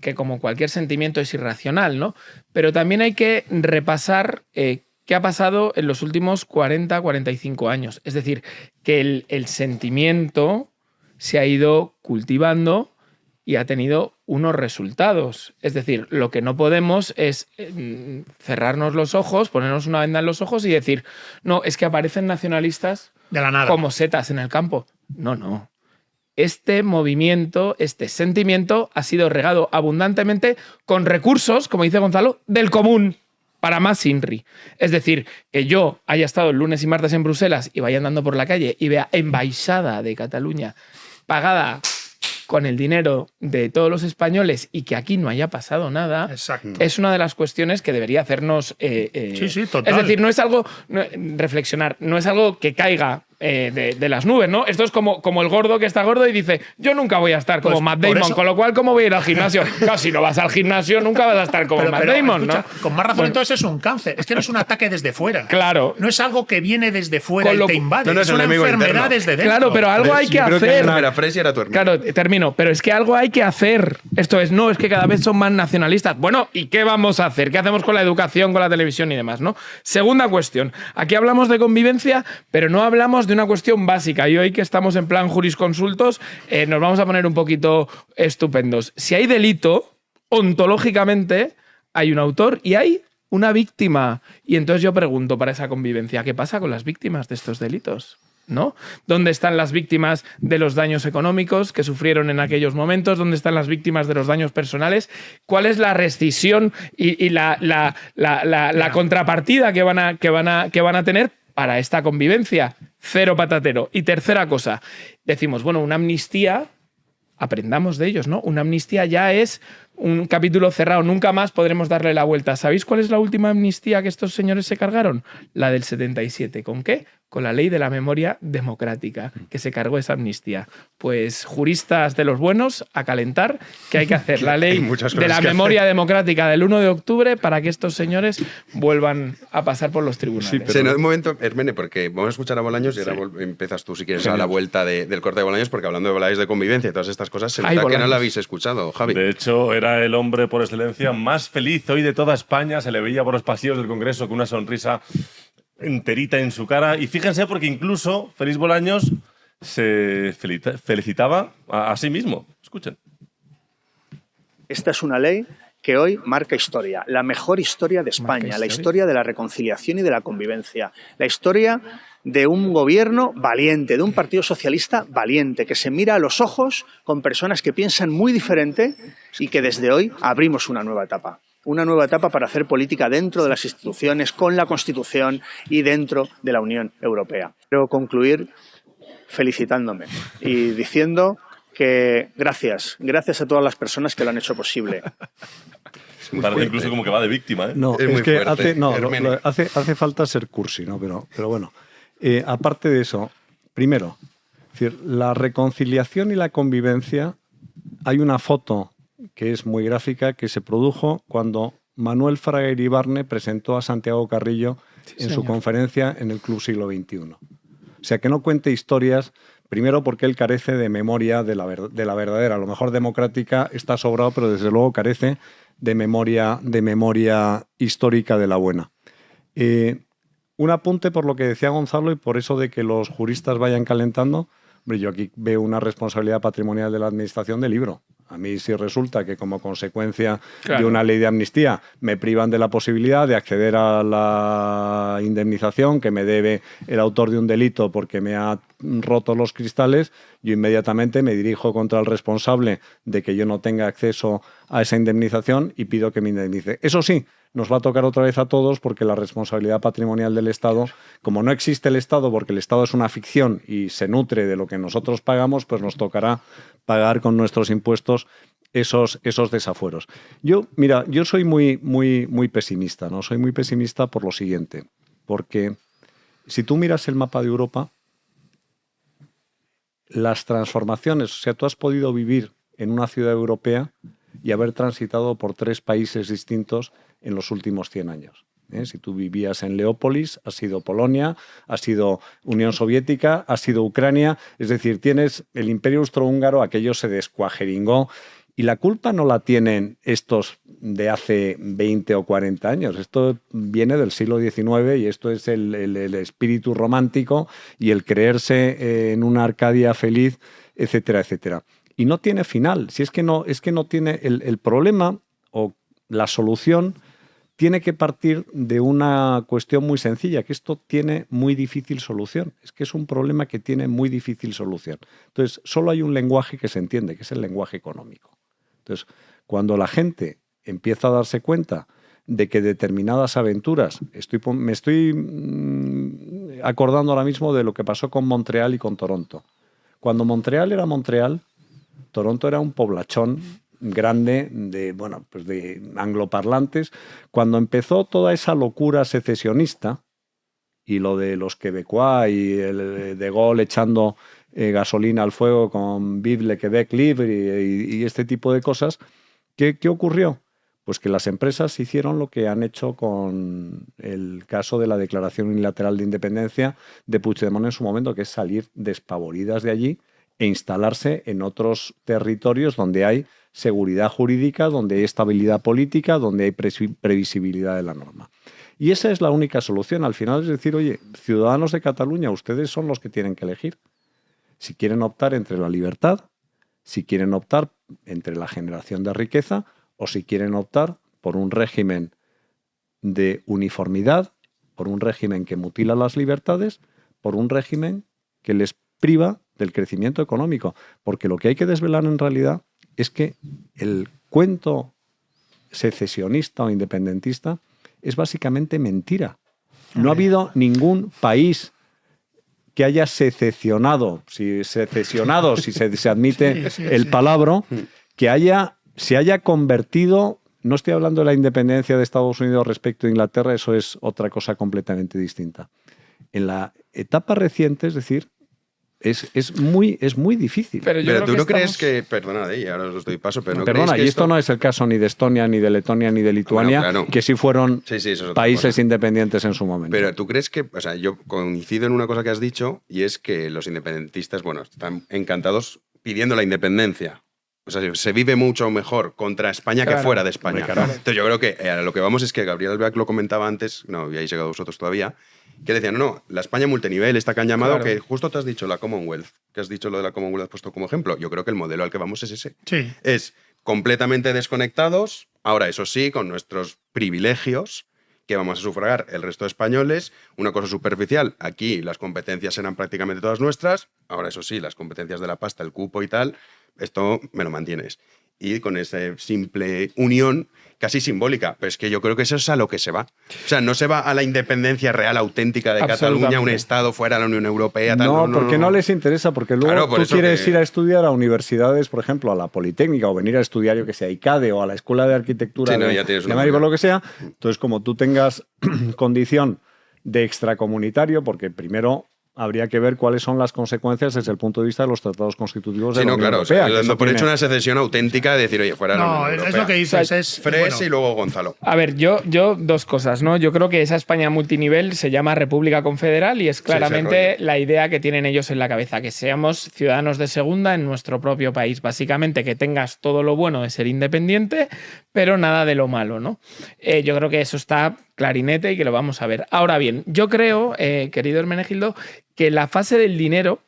que como cualquier sentimiento es irracional, ¿no? Pero también hay que repasar qué ha pasado en los últimos 40, 45 años. Es decir, que el sentimiento se ha ido cultivando y ha tenido unos resultados. Es decir, lo que no podemos es cerrarnos los ojos, ponernos una venda en los ojos y decir, no, es que aparecen nacionalistas de la nada, como setas en el campo. No. Este movimiento, este sentimiento ha sido regado abundantemente con recursos, como dice Gonzalo, del común, para más INRI. Es decir, que yo haya estado el lunes y martes en Bruselas y vaya andando por la calle y vea Embaixada de Cataluña pagada con el dinero de todos los españoles y que aquí no haya pasado nada, es una de las cuestiones que debería hacernos... sí, total. Es decir, no es algo... reflexionar, no es algo que caiga de las nubes, ¿no? Esto es como el gordo que está gordo y dice, yo nunca voy a estar como Matt Damon, con lo cual, ¿cómo voy a ir al gimnasio? Claro, si no vas al gimnasio, nunca vas a estar como Matt Damon, escucha, ¿no? Con más razón, entonces es un cáncer. Es que no es un ataque desde fuera. Claro. No es algo que viene desde fuera y te invade. Es una enfermedad desde dentro. Claro, pero algo hay que hacer. Claro, termino. Pero es que algo hay que hacer. Esto es que cada vez son más nacionalistas. Bueno, ¿y qué vamos a hacer? ¿Qué hacemos con la educación, con la televisión y demás, no? Segunda cuestión. Aquí hablamos de convivencia, pero no hablamos de una cuestión básica. Y hoy que estamos en plan jurisconsultos, nos vamos a poner un poquito estupendos. Si hay delito, ontológicamente hay un autor y hay una víctima. Y entonces yo pregunto para esa convivencia, ¿qué pasa con las víctimas de estos delitos? ¿No? ¿Dónde están las víctimas de los daños económicos que sufrieron en aquellos momentos? ¿Dónde están las víctimas de los daños personales? ¿Cuál es la rescisión y la contrapartida que van a tener para esta convivencia? Cero patatero. Y tercera cosa, decimos, bueno, una amnistía aprendamos de ellos, ¿no? Una amnistía ya es un capítulo cerrado, nunca más podremos darle la vuelta. ¿Sabéis cuál es la última amnistía que estos señores se cargaron? La del 77. ¿Con qué? Con la ley de la memoria democrática, que se cargó esa amnistía. Pues juristas de los buenos, a calentar, que hay que hacer la ley de la memoria democrática del 1 de octubre para que estos señores vuelvan a pasar por los tribunales. Sí, pero en un momento, Hermene, porque vamos a escuchar a Bolaños y ahora empiezas tú, si quieres, a la vuelta del corte de Bolaños, porque hablando de Bolaños de convivencia y todas estas cosas, se nota que no la habéis escuchado, Javi. De hecho, era el hombre por excelencia más feliz hoy de toda España. Se le veía por los pasillos del Congreso con una sonrisa enterita en su cara. Y fíjense, porque incluso Félix Bolaños se felicitaba a sí mismo. Escuchen. Esta es una ley que hoy marca historia, la mejor historia de España, la historia de la reconciliación y de la convivencia, la historia de un gobierno valiente, de un partido socialista valiente, que se mira a los ojos con personas que piensan muy diferente y que desde hoy abrimos una nueva etapa. Una nueva etapa para hacer política dentro de las instituciones, con la Constitución y dentro de la Unión Europea. Quiero concluir felicitándome y diciendo que gracias a todas las personas que lo han hecho posible. Parece incluso como que va de víctima, ¿eh? No, es que hace falta ser cursi, ¿no? Pero bueno, aparte de eso, primero, es decir, la reconciliación y la convivencia, hay una foto que es muy gráfica que se produjo cuando Manuel Fraga Iribarne presentó a Santiago Carrillo en su conferencia en el Club Siglo XXI. O sea, que no cuente historias, primero porque él carece de memoria de la verdadera. A lo mejor democrática está sobrado, pero desde luego carece de memoria histórica de la buena. Un apunte por lo que decía Gonzalo y por eso de que los juristas vayan calentando. Hombre, yo aquí veo una responsabilidad patrimonial de la Administración de libro. A mí si resulta que como consecuencia de una ley de amnistía me privan de la posibilidad de acceder a la indemnización que me debe el autor de un delito porque me ha roto los cristales, yo inmediatamente me dirijo contra el responsable de que yo no tenga acceso a esa indemnización y pido que me indemnice. Eso sí, nos va a tocar otra vez a todos porque la responsabilidad patrimonial del Estado, como no existe el Estado porque el Estado es una ficción y se nutre de lo que nosotros pagamos, pues nos tocará pagar con nuestros impuestos esos desafueros. Yo soy muy pesimista, ¿no? Soy muy pesimista por lo siguiente, porque si tú miras el mapa de Europa, las transformaciones, o sea, tú has podido vivir en una ciudad europea y haber transitado por 3 países distintos en los últimos 100 años. Si tú vivías en Leópolis, has sido Polonia, has sido Unión Soviética, has sido Ucrania, es decir, tienes el Imperio Austrohúngaro, aquello se descuajeringó y la culpa no la tienen estos de hace 20 o 40 años, esto viene del siglo XIX y esto es el espíritu romántico y el creerse en una Arcadia feliz, etcétera, etcétera. Y no tiene final, si es que no tiene el problema o la solución tiene que partir de una cuestión muy sencilla, que esto tiene muy difícil solución. Es que es un problema que tiene muy difícil solución. Entonces, solo hay un lenguaje que se entiende, que es el lenguaje económico. Entonces, cuando la gente empieza a darse cuenta de que determinadas aventuras, me estoy acordando ahora mismo de lo que pasó con Montreal y con Toronto. Cuando Montreal era Montreal, Toronto era un poblachón grande de angloparlantes. Cuando empezó toda esa locura secesionista y lo de los quebecois y el de Gaulle echando gasolina al fuego con Vive le Québec libre y este tipo de cosas, ¿qué ocurrió? Pues que las empresas hicieron lo que han hecho con el caso de la Declaración Unilateral de Independencia de Puigdemont en su momento, que es salir despavoridas de allí e instalarse en otros territorios donde hay seguridad jurídica, donde hay estabilidad política, donde hay previsibilidad de la norma. Y esa es la única solución. Al final es decir, oye, ciudadanos de Cataluña, ustedes son los que tienen que elegir. Si quieren optar entre la libertad, si quieren optar entre la generación de riqueza o si quieren optar por un régimen de uniformidad, por un régimen que mutila las libertades, por un régimen que les priva del crecimiento económico. Porque lo que hay que desvelar en realidad es que el cuento secesionista o independentista es básicamente mentira. No ha habido ningún país que haya secesionado, si se admite el palabra, que se haya convertido, no estoy hablando de la independencia de Estados Unidos respecto a Inglaterra, eso es otra cosa completamente distinta. En la etapa reciente, es decir, es muy difícil. Pero tú no crees que, perdona, y ahora os doy paso, pero no perdona, crees que esto no es el caso ni de Estonia, ni de Letonia, ni de Lituania, claro. que sí fueron países independientes en su momento. Pero tú crees que, o sea, yo coincido en una cosa que has dicho, y es que los independentistas, bueno, están encantados pidiendo la independencia. O sea, se vive mucho mejor contra España que fuera de España. Entonces yo creo que a lo que vamos es que Gabriel Albiac lo comentaba antes, no habíais llegado vosotros todavía, que decían, no, la España multinivel, esta que han llamado, que justo te has dicho la Commonwealth, que has dicho lo de la Commonwealth, has puesto como ejemplo. Yo creo que el modelo al que vamos es ese. Sí. Es completamente desconectados, ahora eso sí, con nuestros privilegios, que vamos a sufragar el resto de españoles. Una cosa superficial, aquí las competencias eran prácticamente todas nuestras, ahora eso sí, las competencias de la pasta, el cupo y tal, esto me lo mantienes. Y con esa simple unión casi simbólica, pero es que yo creo que eso es a lo que se va. O sea, no se va a la independencia real, auténtica de Cataluña, un Estado fuera de la Unión Europea. Tal. No, porque no les interesa, porque luego tú quieres ir a estudiar a universidades, por ejemplo, a la Politécnica, o venir a estudiar, yo que sé, a ICADE o a la Escuela de Arquitectura de Madrid, por lo que sea. Entonces, como tú tengas condición de extracomunitario, porque primero habría que ver cuáles son las consecuencias desde el punto de vista de los tratados constitutivos de la Unión Europea. Dando por hecho una secesión auténtica de decir, oye, fuera de la Unión Europea. Es lo que dices, es... Fres y luego Gonzalo. A ver, yo dos cosas, ¿no? Yo creo que esa España multinivel se llama República Confederal y es claramente la idea que tienen ellos en la cabeza, que seamos ciudadanos de segunda en nuestro propio país. Básicamente que tengas todo lo bueno de ser independiente, pero nada de lo malo, ¿no? Yo creo que eso está clarinete y que lo vamos a ver. Ahora bien, yo creo, querido Hermenegildo, que la fase del dinero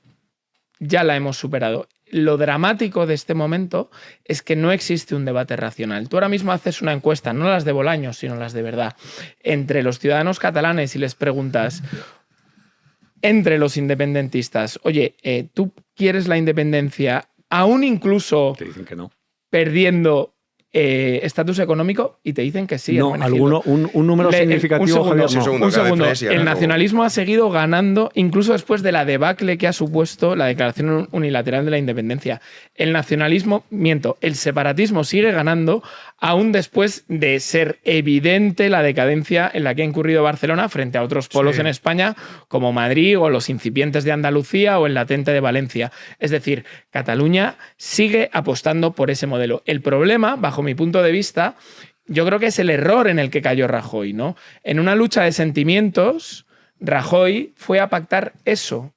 ya la hemos superado. Lo dramático de este momento es que no existe un debate racional. Tú ahora mismo haces una encuesta, no las de Bolaños, sino las de verdad, entre los ciudadanos catalanes y les preguntas, entre los independentistas, oye, ¿tú quieres la independencia aún incluso te dicen que no, perdiendo estatus económico? Y te dicen que sí. No, un número significativo. Un segundo. El nacionalismo ha seguido ganando incluso después de la debacle que ha supuesto la declaración unilateral de la independencia. El nacionalismo, el separatismo sigue ganando aún después de ser evidente la decadencia en la que ha incurrido Barcelona frente a otros polos en España como Madrid o los incipientes de Andalucía o el latente de Valencia. Es decir, Cataluña sigue apostando por ese modelo. El problema, bajo mi punto de vista, yo creo que es el error en el que cayó Rajoy, ¿no? En una lucha de sentimientos, Rajoy fue a pactar eso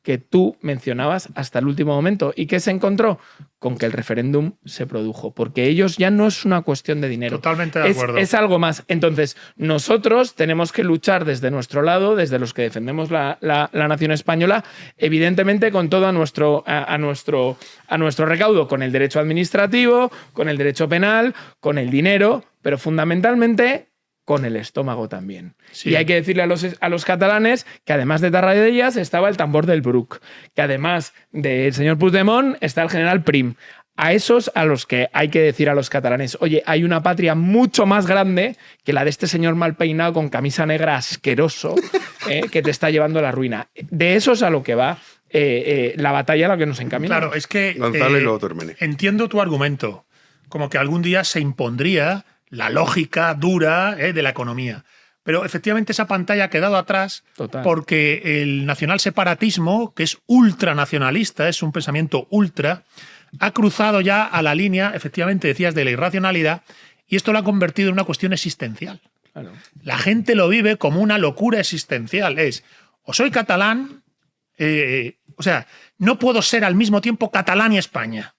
que tú mencionabas hasta el último momento. ¿Y qué se encontró? Con que el referéndum se produjo, porque ellos ya no es una cuestión de dinero. Totalmente de acuerdo. Es algo más. Entonces, nosotros tenemos que luchar desde nuestro lado, desde los que defendemos la nación española, evidentemente con todo a nuestro recaudo, con el derecho administrativo, con el derecho penal, con el dinero, pero fundamentalmente con el estómago también. Sí. Y hay que decirle a los catalanes que además de Tarradellas estaba el tambor del Bruc, que además del señor Puigdemont está el general Prim. A esos a los que hay que decir a los catalanes, oye, hay una patria mucho más grande que la de este señor mal peinado con camisa negra asqueroso que te está llevando a la ruina. De esos a lo que va la batalla a la que nos encamina. Claro, es que Gonzalo y luego Turmeni. Entiendo tu argumento, como que algún día se impondría la lógica dura de la economía. Pero efectivamente esa pantalla ha quedado atrás. Total. Porque el nacional-separatismo, que es ultranacionalista, es un pensamiento ultra, ha cruzado ya a la línea, efectivamente decías, de la irracionalidad, y esto lo ha convertido en una cuestión existencial. Claro. La gente lo vive como una locura existencial. Es, o soy catalán, o sea, no puedo ser al mismo tiempo catalán y España.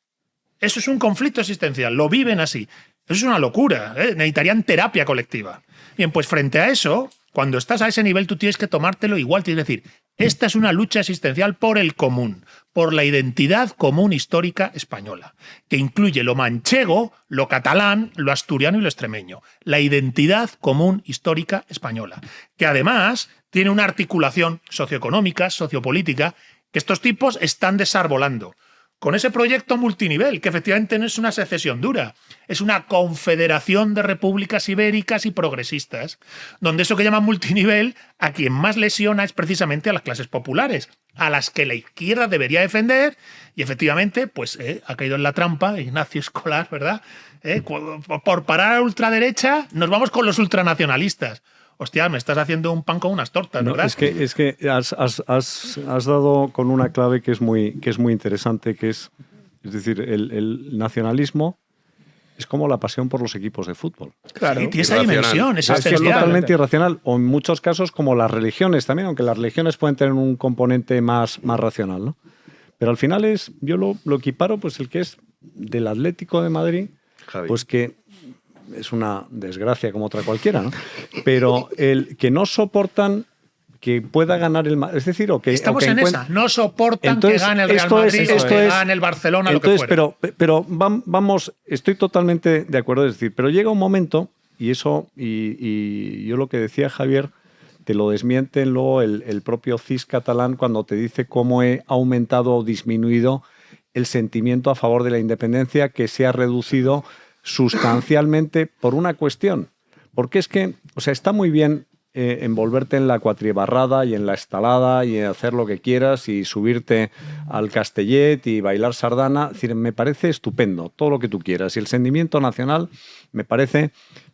Eso es un conflicto existencial, lo viven así. Eso es una locura, necesitarían terapia colectiva. Bien, pues frente a eso, cuando estás a ese nivel, tú tienes que tomártelo igual, tienes que decir, esta es una lucha existencial por el común, por la identidad común histórica española, que incluye lo manchego, lo catalán, lo asturiano y lo extremeño. La identidad común histórica española, que además tiene una articulación socioeconómica, sociopolítica, que estos tipos están desarbolando. con ese proyecto multinivel, que efectivamente no es una secesión dura, es una confederación de repúblicas ibéricas y progresistas, donde eso que llaman multinivel, a quien más lesiona es precisamente a las clases populares, a las que la izquierda debería defender, y efectivamente, pues ha caído en la trampa Ignacio Escolar, ¿verdad? Por parar a la ultraderecha, nos vamos con los ultranacionalistas. Hostia, me estás haciendo un pan con unas tortas, ¿verdad? No, es que has dado con una clave que es muy interesante, que es decir, el nacionalismo es como la pasión por los equipos de fútbol. Claro, y tiene esa dimensión, es totalmente irracional. O en muchos casos como las religiones también, aunque las religiones pueden tener un componente más racional, ¿no? Pero al final yo lo equiparo, pues el que es del Atlético de Madrid, Javi, pues que es una desgracia como otra cualquiera, ¿no? Pero el que no soportan que pueda ganar el Madrid, es decir, estamos en esa, no soportan que gane el Real Madrid o que gane el Barcelona, entonces, lo que fuera. Pero vamos, estoy totalmente de acuerdo, es decir, pero llega un momento, y yo lo que decía Javier, te lo desmienten luego el propio CIS catalán cuando te dice cómo he aumentado o disminuido el sentimiento a favor de la independencia, que se ha reducido sustancialmente por una cuestión. Porque es que, o sea, está muy bien envolverte en la cuatribarrada y en la estalada y hacer lo que quieras y subirte al Castellet y bailar sardana. Es decir, me parece estupendo, todo lo que tú quieras. Y el sentimiento nacional me parece,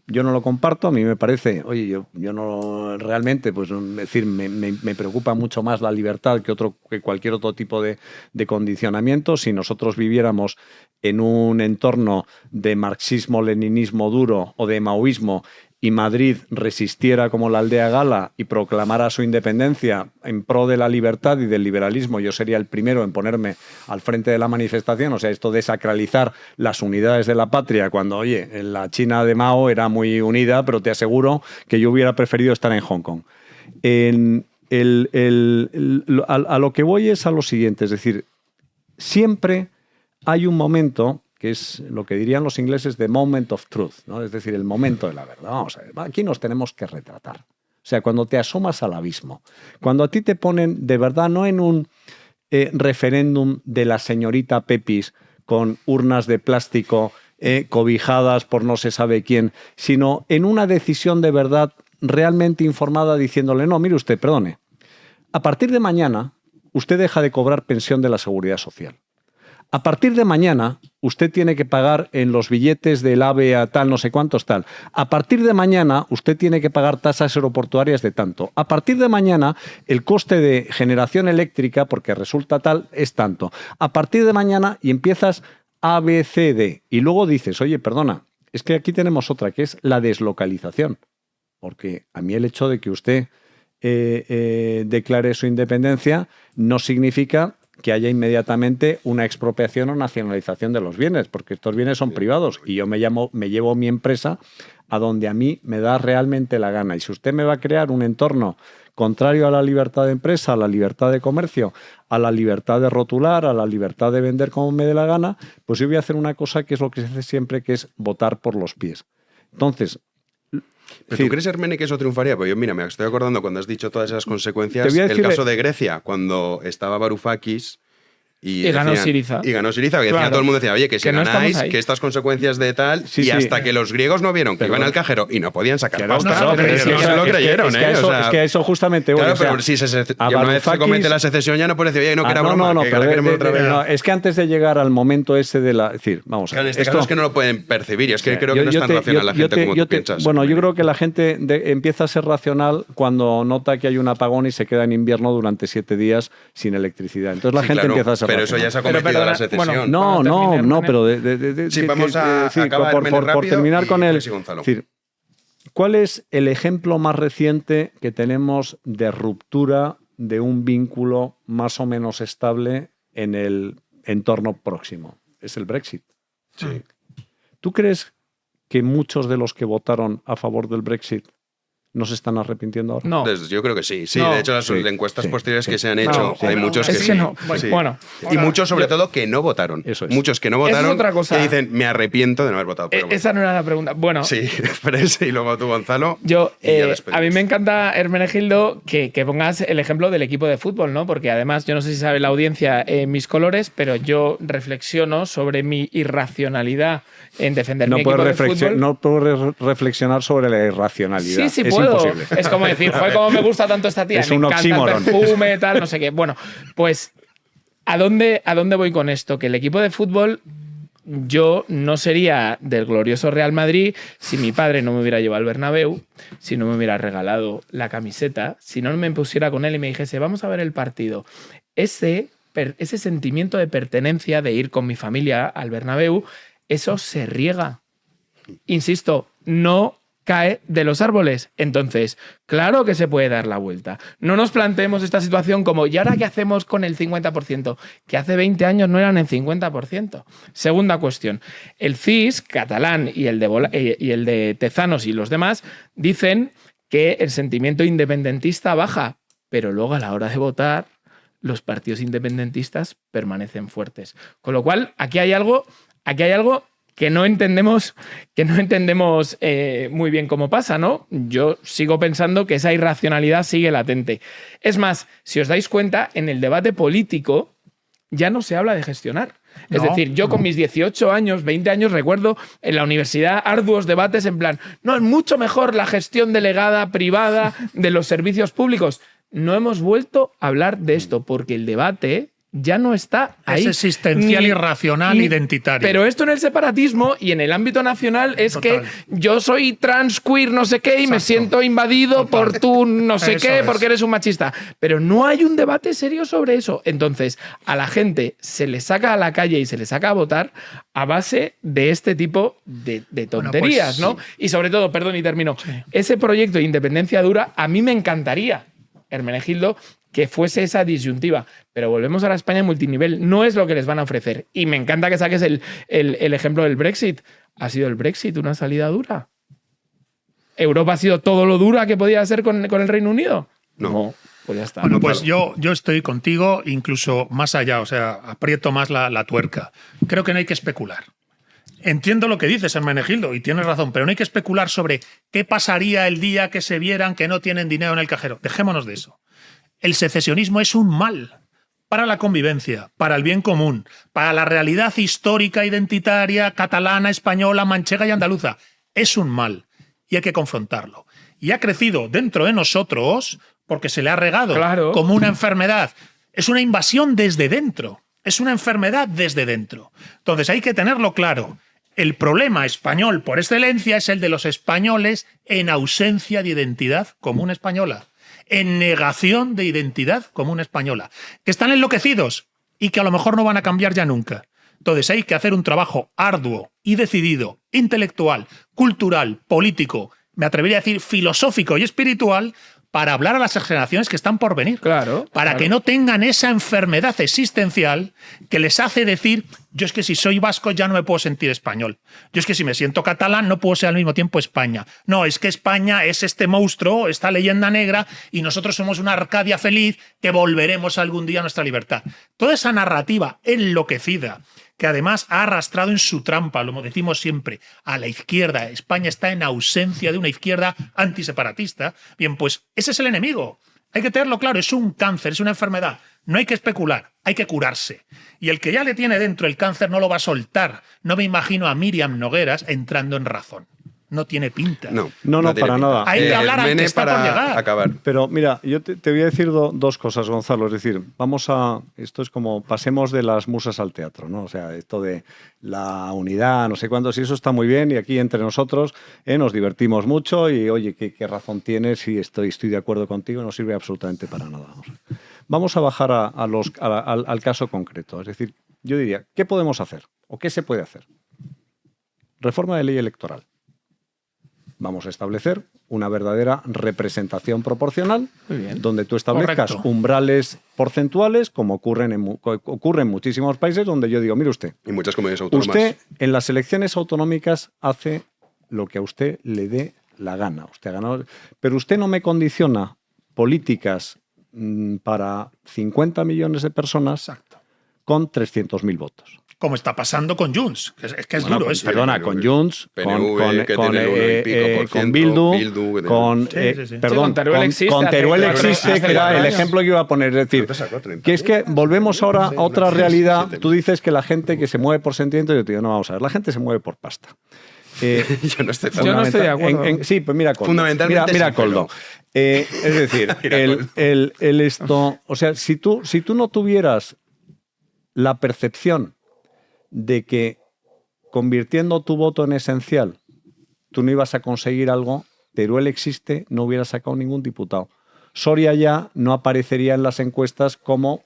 yo no lo comparto, a mí me parece, oye, yo no realmente, pues es decir, me preocupa mucho más la libertad que cualquier otro tipo de condicionamiento. Si nosotros viviéramos en un entorno de marxismo-leninismo duro o de maoísmo y Madrid resistiera como la aldea gala y proclamara su independencia en pro de la libertad y del liberalismo, yo sería el primero en ponerme al frente de la manifestación. O sea, esto de sacralizar las unidades de la patria cuando, oye, en la China de Mao era muy unida, pero te aseguro que yo hubiera preferido estar en Hong Kong. A lo que voy es a lo siguiente, es decir, siempre hay un momento que es lo que dirían los ingleses the moment of truth, ¿no? Es decir, el momento de la verdad. Vamos a ver, aquí nos tenemos que retratar. O sea, cuando te asomas al abismo, cuando a ti te ponen de verdad, no en un referéndum de la señorita Pepis con urnas de plástico cobijadas por no se sabe quién, sino en una decisión de verdad realmente informada diciéndole, no, mire usted, perdone, a partir de mañana usted deja de cobrar pensión de la Seguridad Social. A partir de mañana, usted tiene que pagar en los billetes del AVE a tal, no sé cuántos tal. A partir de mañana, usted tiene que pagar tasas aeroportuarias de tanto. A partir de mañana, el coste de generación eléctrica, porque resulta tal, es tanto. A partir de mañana, y empiezas A, B, C, D. Y luego dices, oye, perdona, es que aquí tenemos otra, que es la deslocalización. Porque a mí el hecho de que usted declare su independencia no significa que haya inmediatamente una expropiación o nacionalización de los bienes, porque estos bienes son privados y yo me llevo mi empresa a donde a mí me da realmente la gana. Y si usted me va a crear un entorno contrario a la libertad de empresa, a la libertad de comercio, a la libertad de rotular, a la libertad de vender como me dé la gana, pues yo voy a hacer una cosa que es lo que se hace siempre, que es votar por los pies. Entonces, ¿pero tú crees, Hermene, que eso triunfaría? Pues yo, mira, me estoy acordando cuando has dicho todas esas consecuencias, el caso de Grecia, cuando estaba Varoufakis y ganó Syriza. Y ganó Syriza, que decía, todo el mundo decía, oye, que si ganáis, que estas consecuencias de tal, hasta que los griegos no vieron que iban al cajero y no podían sacar pasta, pero no se lo creyeron, ¿eh? Es que a eso justamente voy. Claro, pero si una vez se comete la secesión ya no puede decir, oye, no, que era broma, que la queremos otra vez. No, es que antes de llegar al momento ese de la... Es decir, vamos a ver. En este caso es que no lo pueden percibir, y es que creo que no es tan racional la gente como tú piensas. Bueno, yo creo que la gente empieza a ser racional cuando nota que hay un apagón y se queda en invierno durante 7 días sin electricidad. Entonces la gente empieza a ser racional. Pero eso ya se ha cometido la secesión. Pero sí, vamos a acabar por terminar con el... Es decir, ¿cuál es el ejemplo más reciente que tenemos de ruptura de un vínculo más o menos estable en el entorno próximo? Es el Brexit. Sí. ¿Tú crees que muchos de los que votaron a favor del Brexit ¿No se están arrepintiendo ahora? No. Yo creo que sí. Sí, No. de hecho, las encuestas posteriores que se han hecho, hay muchos que es sí. que no. Sí. Bueno, y muchos, sobre todo, que no votaron. Eso es. Muchos que no votaron, es otra cosa. que dicen, me arrepiento de no haber votado. Pero esa no era la pregunta. Bueno, sí, Pérez y luego tú, Gonzalo. Yo, a mí me encanta, Hermenegildo, que pongas el ejemplo del equipo de fútbol, ¿no? Porque además, yo no sé si sabe la audiencia mis colores, pero yo reflexiono sobre mi irracionalidad en defender mi equipo de fútbol. No puedo reflexionar sobre la irracionalidad. Sí, es puedo. Imposible. Es como decir, joder, cómo me gusta tanto esta tía. Es me un encanta oxímoron. el perfume, tal, no sé qué. Bueno, pues, ¿a dónde voy con esto? Que el equipo de fútbol, yo no sería del glorioso Real Madrid si mi padre no me hubiera llevado al Bernabéu, si no me hubiera regalado la camiseta, si no me pusiera con él y me dijese, vamos a ver el partido. Ese sentimiento de pertenencia, de ir con mi familia al Bernabéu, eso se riega. Insisto, no cae de los árboles. Entonces, claro que se puede dar la vuelta. No nos planteemos esta situación como, ¿y ahora qué hacemos con el 50%? Que hace 20 años no eran el 50%. Segunda cuestión. El CIS catalán y el de Tezanos y los demás dicen que el sentimiento independentista baja, pero luego a la hora de votar los partidos independentistas permanecen fuertes. Con lo cual, aquí hay algo que no entendemos muy bien cómo pasa, ¿no? Yo sigo pensando que esa irracionalidad sigue latente. Es más, si os dais cuenta, en el debate político ya no se habla de gestionar. Es decir, yo con mis 18 años, 20 años, recuerdo en la universidad arduos debates en plan, no, es mucho mejor la gestión delegada, privada, de los servicios públicos. No hemos vuelto a hablar de esto porque el debate ya no está ahí. Es existencial, irracional, identitario. Pero esto en el separatismo y en el ámbito nacional es que yo soy trans, queer, no sé qué, y me siento invadido por tu no sé qué, porque eres un machista. Pero no hay un debate serio sobre eso. Entonces, a la gente se le saca a la calle y se le saca a votar a base de este tipo de tonterías, ¿no? Y sobre todo, perdón y termino, ese proyecto de independencia dura, a mí me encantaría, Hermenegildo, que fuese esa disyuntiva. Pero volvemos a la España multinivel. No es lo que les van a ofrecer. Y me encanta que saques el ejemplo del Brexit. ¿Ha sido el Brexit una salida dura? ¿Europa ha sido todo lo dura que podía ser con el Reino Unido? No. Pues ya está. Bueno, pues yo estoy contigo, incluso más allá, o sea, aprieto más la tuerca. Creo que no hay que especular. Entiendo lo que dices, Hermenegildo, y tienes razón, pero no hay que especular sobre qué pasaría el día que se vieran que no tienen dinero en el cajero. Dejémonos de eso. El secesionismo es un mal para la convivencia, para el bien común, para la realidad histórica, identitaria, catalana, española, manchega y andaluza. Es un mal y hay que confrontarlo. Y ha crecido dentro de nosotros porque se le ha regado como una enfermedad. Es una invasión desde dentro. Es una enfermedad desde dentro. Entonces hay que tenerlo claro. El problema español por excelencia es el de los españoles en ausencia de identidad común española, en negación de identidad común española, que están enloquecidos y que a lo mejor no van a cambiar ya nunca. Entonces hay que hacer un trabajo arduo y decidido, intelectual, cultural, político, me atrevería a decir filosófico y espiritual, para hablar a las generaciones que están por venir. Para que no tengan esa enfermedad existencial que les hace decir, yo es que si soy vasco ya no me puedo sentir español. Yo es que si me siento catalán no puedo ser al mismo tiempo España. No, es que España es este monstruo, esta leyenda negra, y nosotros somos una Arcadia feliz que volveremos algún día a nuestra libertad. Toda esa narrativa enloquecida, que además ha arrastrado en su trampa, lo decimos siempre, a la izquierda. España está en ausencia de una izquierda antiseparatista. Bien, pues ese es el enemigo. Hay que tenerlo claro, es un cáncer, es una enfermedad. No hay que especular, hay que curarse. Y el que ya le tiene dentro el cáncer no lo va a soltar. No me imagino a Míriam Nogueras entrando en razón. No tiene pinta. No, para nada. Hay que hablar al que está por llegar. Acabar. Pero mira, yo te voy a decir dos cosas, Gonzalo. Es decir, esto es como pasemos de las musas al teatro, ¿no? O sea, esto de la unidad, no sé cuánto, si eso está muy bien y aquí entre nosotros nos divertimos mucho y oye, qué razón tienes y estoy de acuerdo contigo, no sirve absolutamente para nada. Vamos a bajar al caso concreto. Es decir, yo diría, ¿qué podemos hacer? ¿O qué se puede hacer? Reforma de ley electoral. Vamos a establecer una verdadera representación proporcional, donde tú establezcas umbrales porcentuales, como ocurre en muchísimos países, donde yo digo, mire usted, y muchas comunidades autónomas. Usted en las elecciones autonómicas hace lo que a usted le dé la gana. Usted ha ganado, pero usted no me condiciona políticas para 50 millones de personas con 300.000 votos. Como está pasando con Junts, que es duro eso. Perdona, con Junts, PNV, con Bildu, con Teruel existe, que era el ejemplo que iba a poner. Es decir, que es que volvemos ahora a otra realidad. Tú dices que la gente que se mueve por sentimiento, yo te digo, no, vamos a ver, la gente se mueve por pasta. Yo no estoy de acuerdo. Sí, pues mira, Coldo. Fundamentalmente mira Coldo. Es decir, esto, o sea, si tú no tuvieras la percepción de que convirtiendo tu voto en esencial tú no ibas a conseguir algo, Teruel existe, no hubiera sacado ningún diputado. Soria ya no aparecería en las encuestas como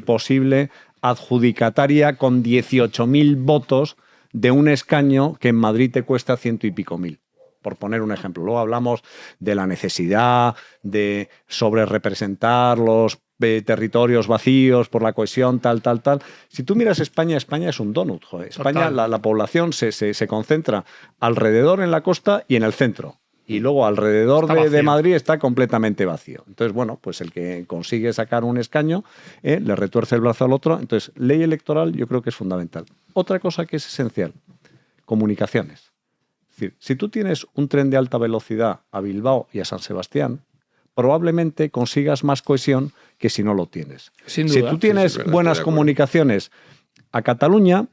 posible adjudicataria con 18.000 votos de un escaño que en Madrid te cuesta 100 y pico mil, por poner un ejemplo. Luego hablamos de la necesidad de sobrerepresentar los territorios vacíos por la cohesión, tal. Si tú miras España, España es un donut. Joder. España, la población se concentra alrededor en la costa y en el centro. Y luego alrededor de Madrid está completamente vacío. Entonces, bueno, pues el que consigue sacar un escaño le retuerce el brazo al otro. Entonces, ley electoral yo creo que es fundamental. Otra cosa que es esencial, comunicaciones. Es decir, si tú tienes un tren de alta velocidad a Bilbao y a San Sebastián, probablemente consigas más cohesión que si no lo tienes. Sin duda. Si tú tienes buenas comunicaciones a Cataluña,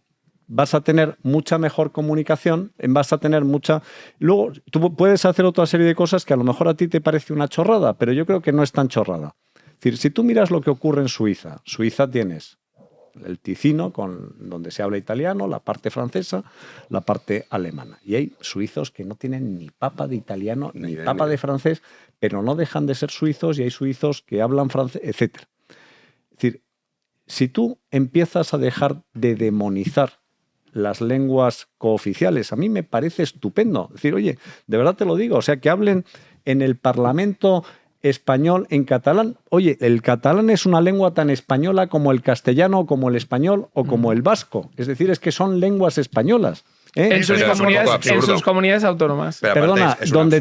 vas a tener mucha mejor comunicación, vas a tener mucha... Luego, tú puedes hacer otra serie de cosas que a lo mejor a ti te parece una chorrada, pero yo creo que no es tan chorrada. Es decir, si tú miras lo que ocurre en Suiza, tienes el Ticino, donde se habla italiano, la parte francesa, la parte alemana. Y hay suizos que no tienen ni papa de italiano, ni papa de francés, pero no dejan de ser suizos, y hay suizos que hablan francés, etc. Es decir, si tú empiezas a dejar de demonizar las lenguas cooficiales, a mí me parece estupendo. Es decir, oye, de verdad te lo digo, o sea, que hablen en el Parlamento español en catalán. Oye, el catalán es una lengua tan española como el castellano, como el español o como el vasco. Es decir, es que son lenguas españolas. En sus comunidades autónomas. Pero perdona, donde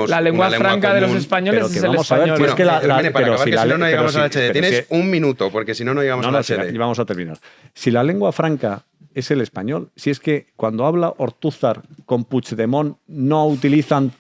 la lengua franca de los españoles es el español. Bueno, pero si no llegamos al HD. Tienes un minuto, porque si no llegamos al HD. Y vamos a terminar. Si la lengua franca es el español, si es que cuando habla Ortúzar con Puigdemont no utilizan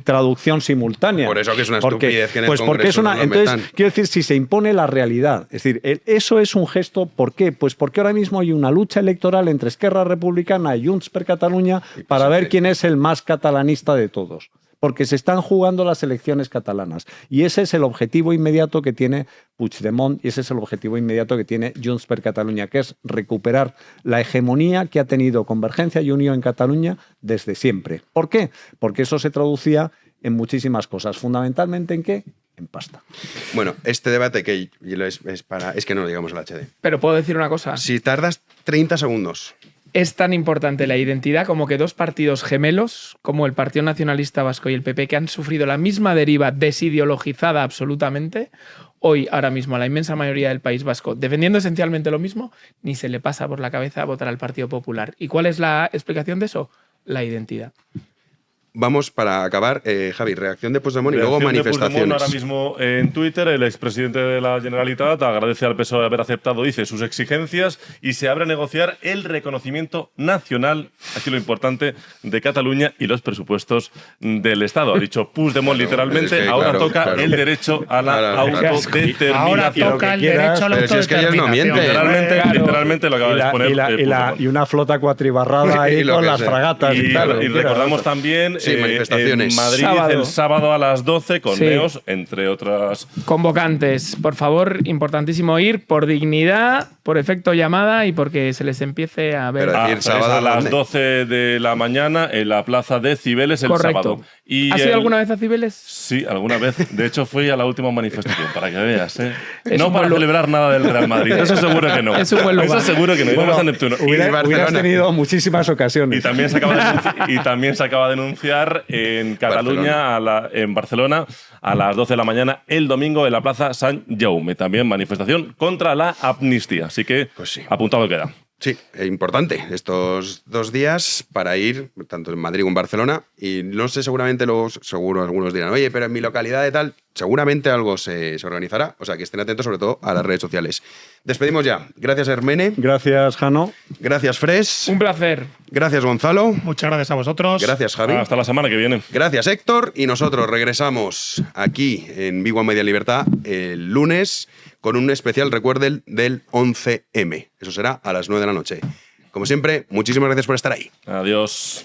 traducción simultánea. Por eso que es una estupidez que en el Congreso porque es una, entonces, quiero decir, si se impone la realidad. Es decir, eso es un gesto, ¿por qué? Pues porque ahora mismo hay una lucha electoral entre Esquerra Republicana y Junts per Catalunya para ver quién es el más catalanista de todos. Porque se están jugando las elecciones catalanas. Y ese es el objetivo inmediato que tiene Puigdemont y ese es el objetivo inmediato que tiene Junts per Catalunya, que es recuperar la hegemonía que ha tenido Convergencia y Unió en Cataluña desde siempre. ¿Por qué? Porque eso se traducía en muchísimas cosas. ¿Fundamentalmente en qué? En pasta. Bueno, este debate que es que no llegamos al HD. Pero puedo decir una cosa. Si tardas 30 segundos... Es tan importante la identidad como que dos partidos gemelos, como el Partido Nacionalista Vasco y el PP, que han sufrido la misma deriva desideologizada absolutamente, hoy, ahora mismo, a la inmensa mayoría del País Vasco, defendiendo esencialmente lo mismo, ni se le pasa por la cabeza votar al Partido Popular. ¿Y cuál es la explicación de eso? La identidad. Vamos, para acabar, Javi, reacción de Puigdemont y luego manifestaciones. Ahora mismo en Twitter, el expresidente de la Generalitat agradece al PSOE haber aceptado, dice, sus exigencias y se abre a negociar el reconocimiento nacional, aquí lo importante, de Cataluña y los presupuestos del Estado. Ha dicho Puigdemont literalmente, ahora toca el derecho a la autodeterminación. Ahora toca el derecho a la autodeterminación. Literalmente lo acaba de exponer. Y una flota cuatribarrada ahí con las fragatas. Y recordamos también manifestaciones. En Madrid el sábado a las 12 con Neos, entre otras. Convocantes, por favor, importantísimo ir por dignidad, por efecto llamada y porque se les empiece a ver. A las 12 de la mañana en la plaza de Cibeles el sábado. Y ¿Has ido alguna vez a Cibeles? Sí, alguna vez. De hecho, fui a la última manifestación, para que veas. No para celebrar nada del Real Madrid. Eso seguro que no. Es un buen lugar. Eso seguro que no. Bueno, a Neptuno. Hubieras tenido muchísimas ocasiones. Y también se acaba de denunciar en Cataluña, en Barcelona, a las 12 de la mañana, el domingo, en la Plaza Sant Jaume. También manifestación contra la amnistía. Así que, apuntado queda. Sí, es importante estos 2 días para ir tanto en Madrid como en Barcelona, y no sé, seguramente seguro algunos dirán, oye, pero en mi localidad de tal, seguramente algo se organizará, o sea que estén atentos sobre todo a las redes sociales. Despedimos ya. Gracias, Hermene. Gracias, Jano. Gracias, Fres. Un placer. Gracias, Gonzalo. Muchas gracias a vosotros. Gracias, Javi. Hasta la semana que viene. Gracias, Héctor. Y nosotros regresamos aquí en Big One Media Libertad el lunes con un especial, recuerden, del 11M. Eso será a las 9 de la noche. Como siempre, muchísimas gracias por estar ahí. Adiós.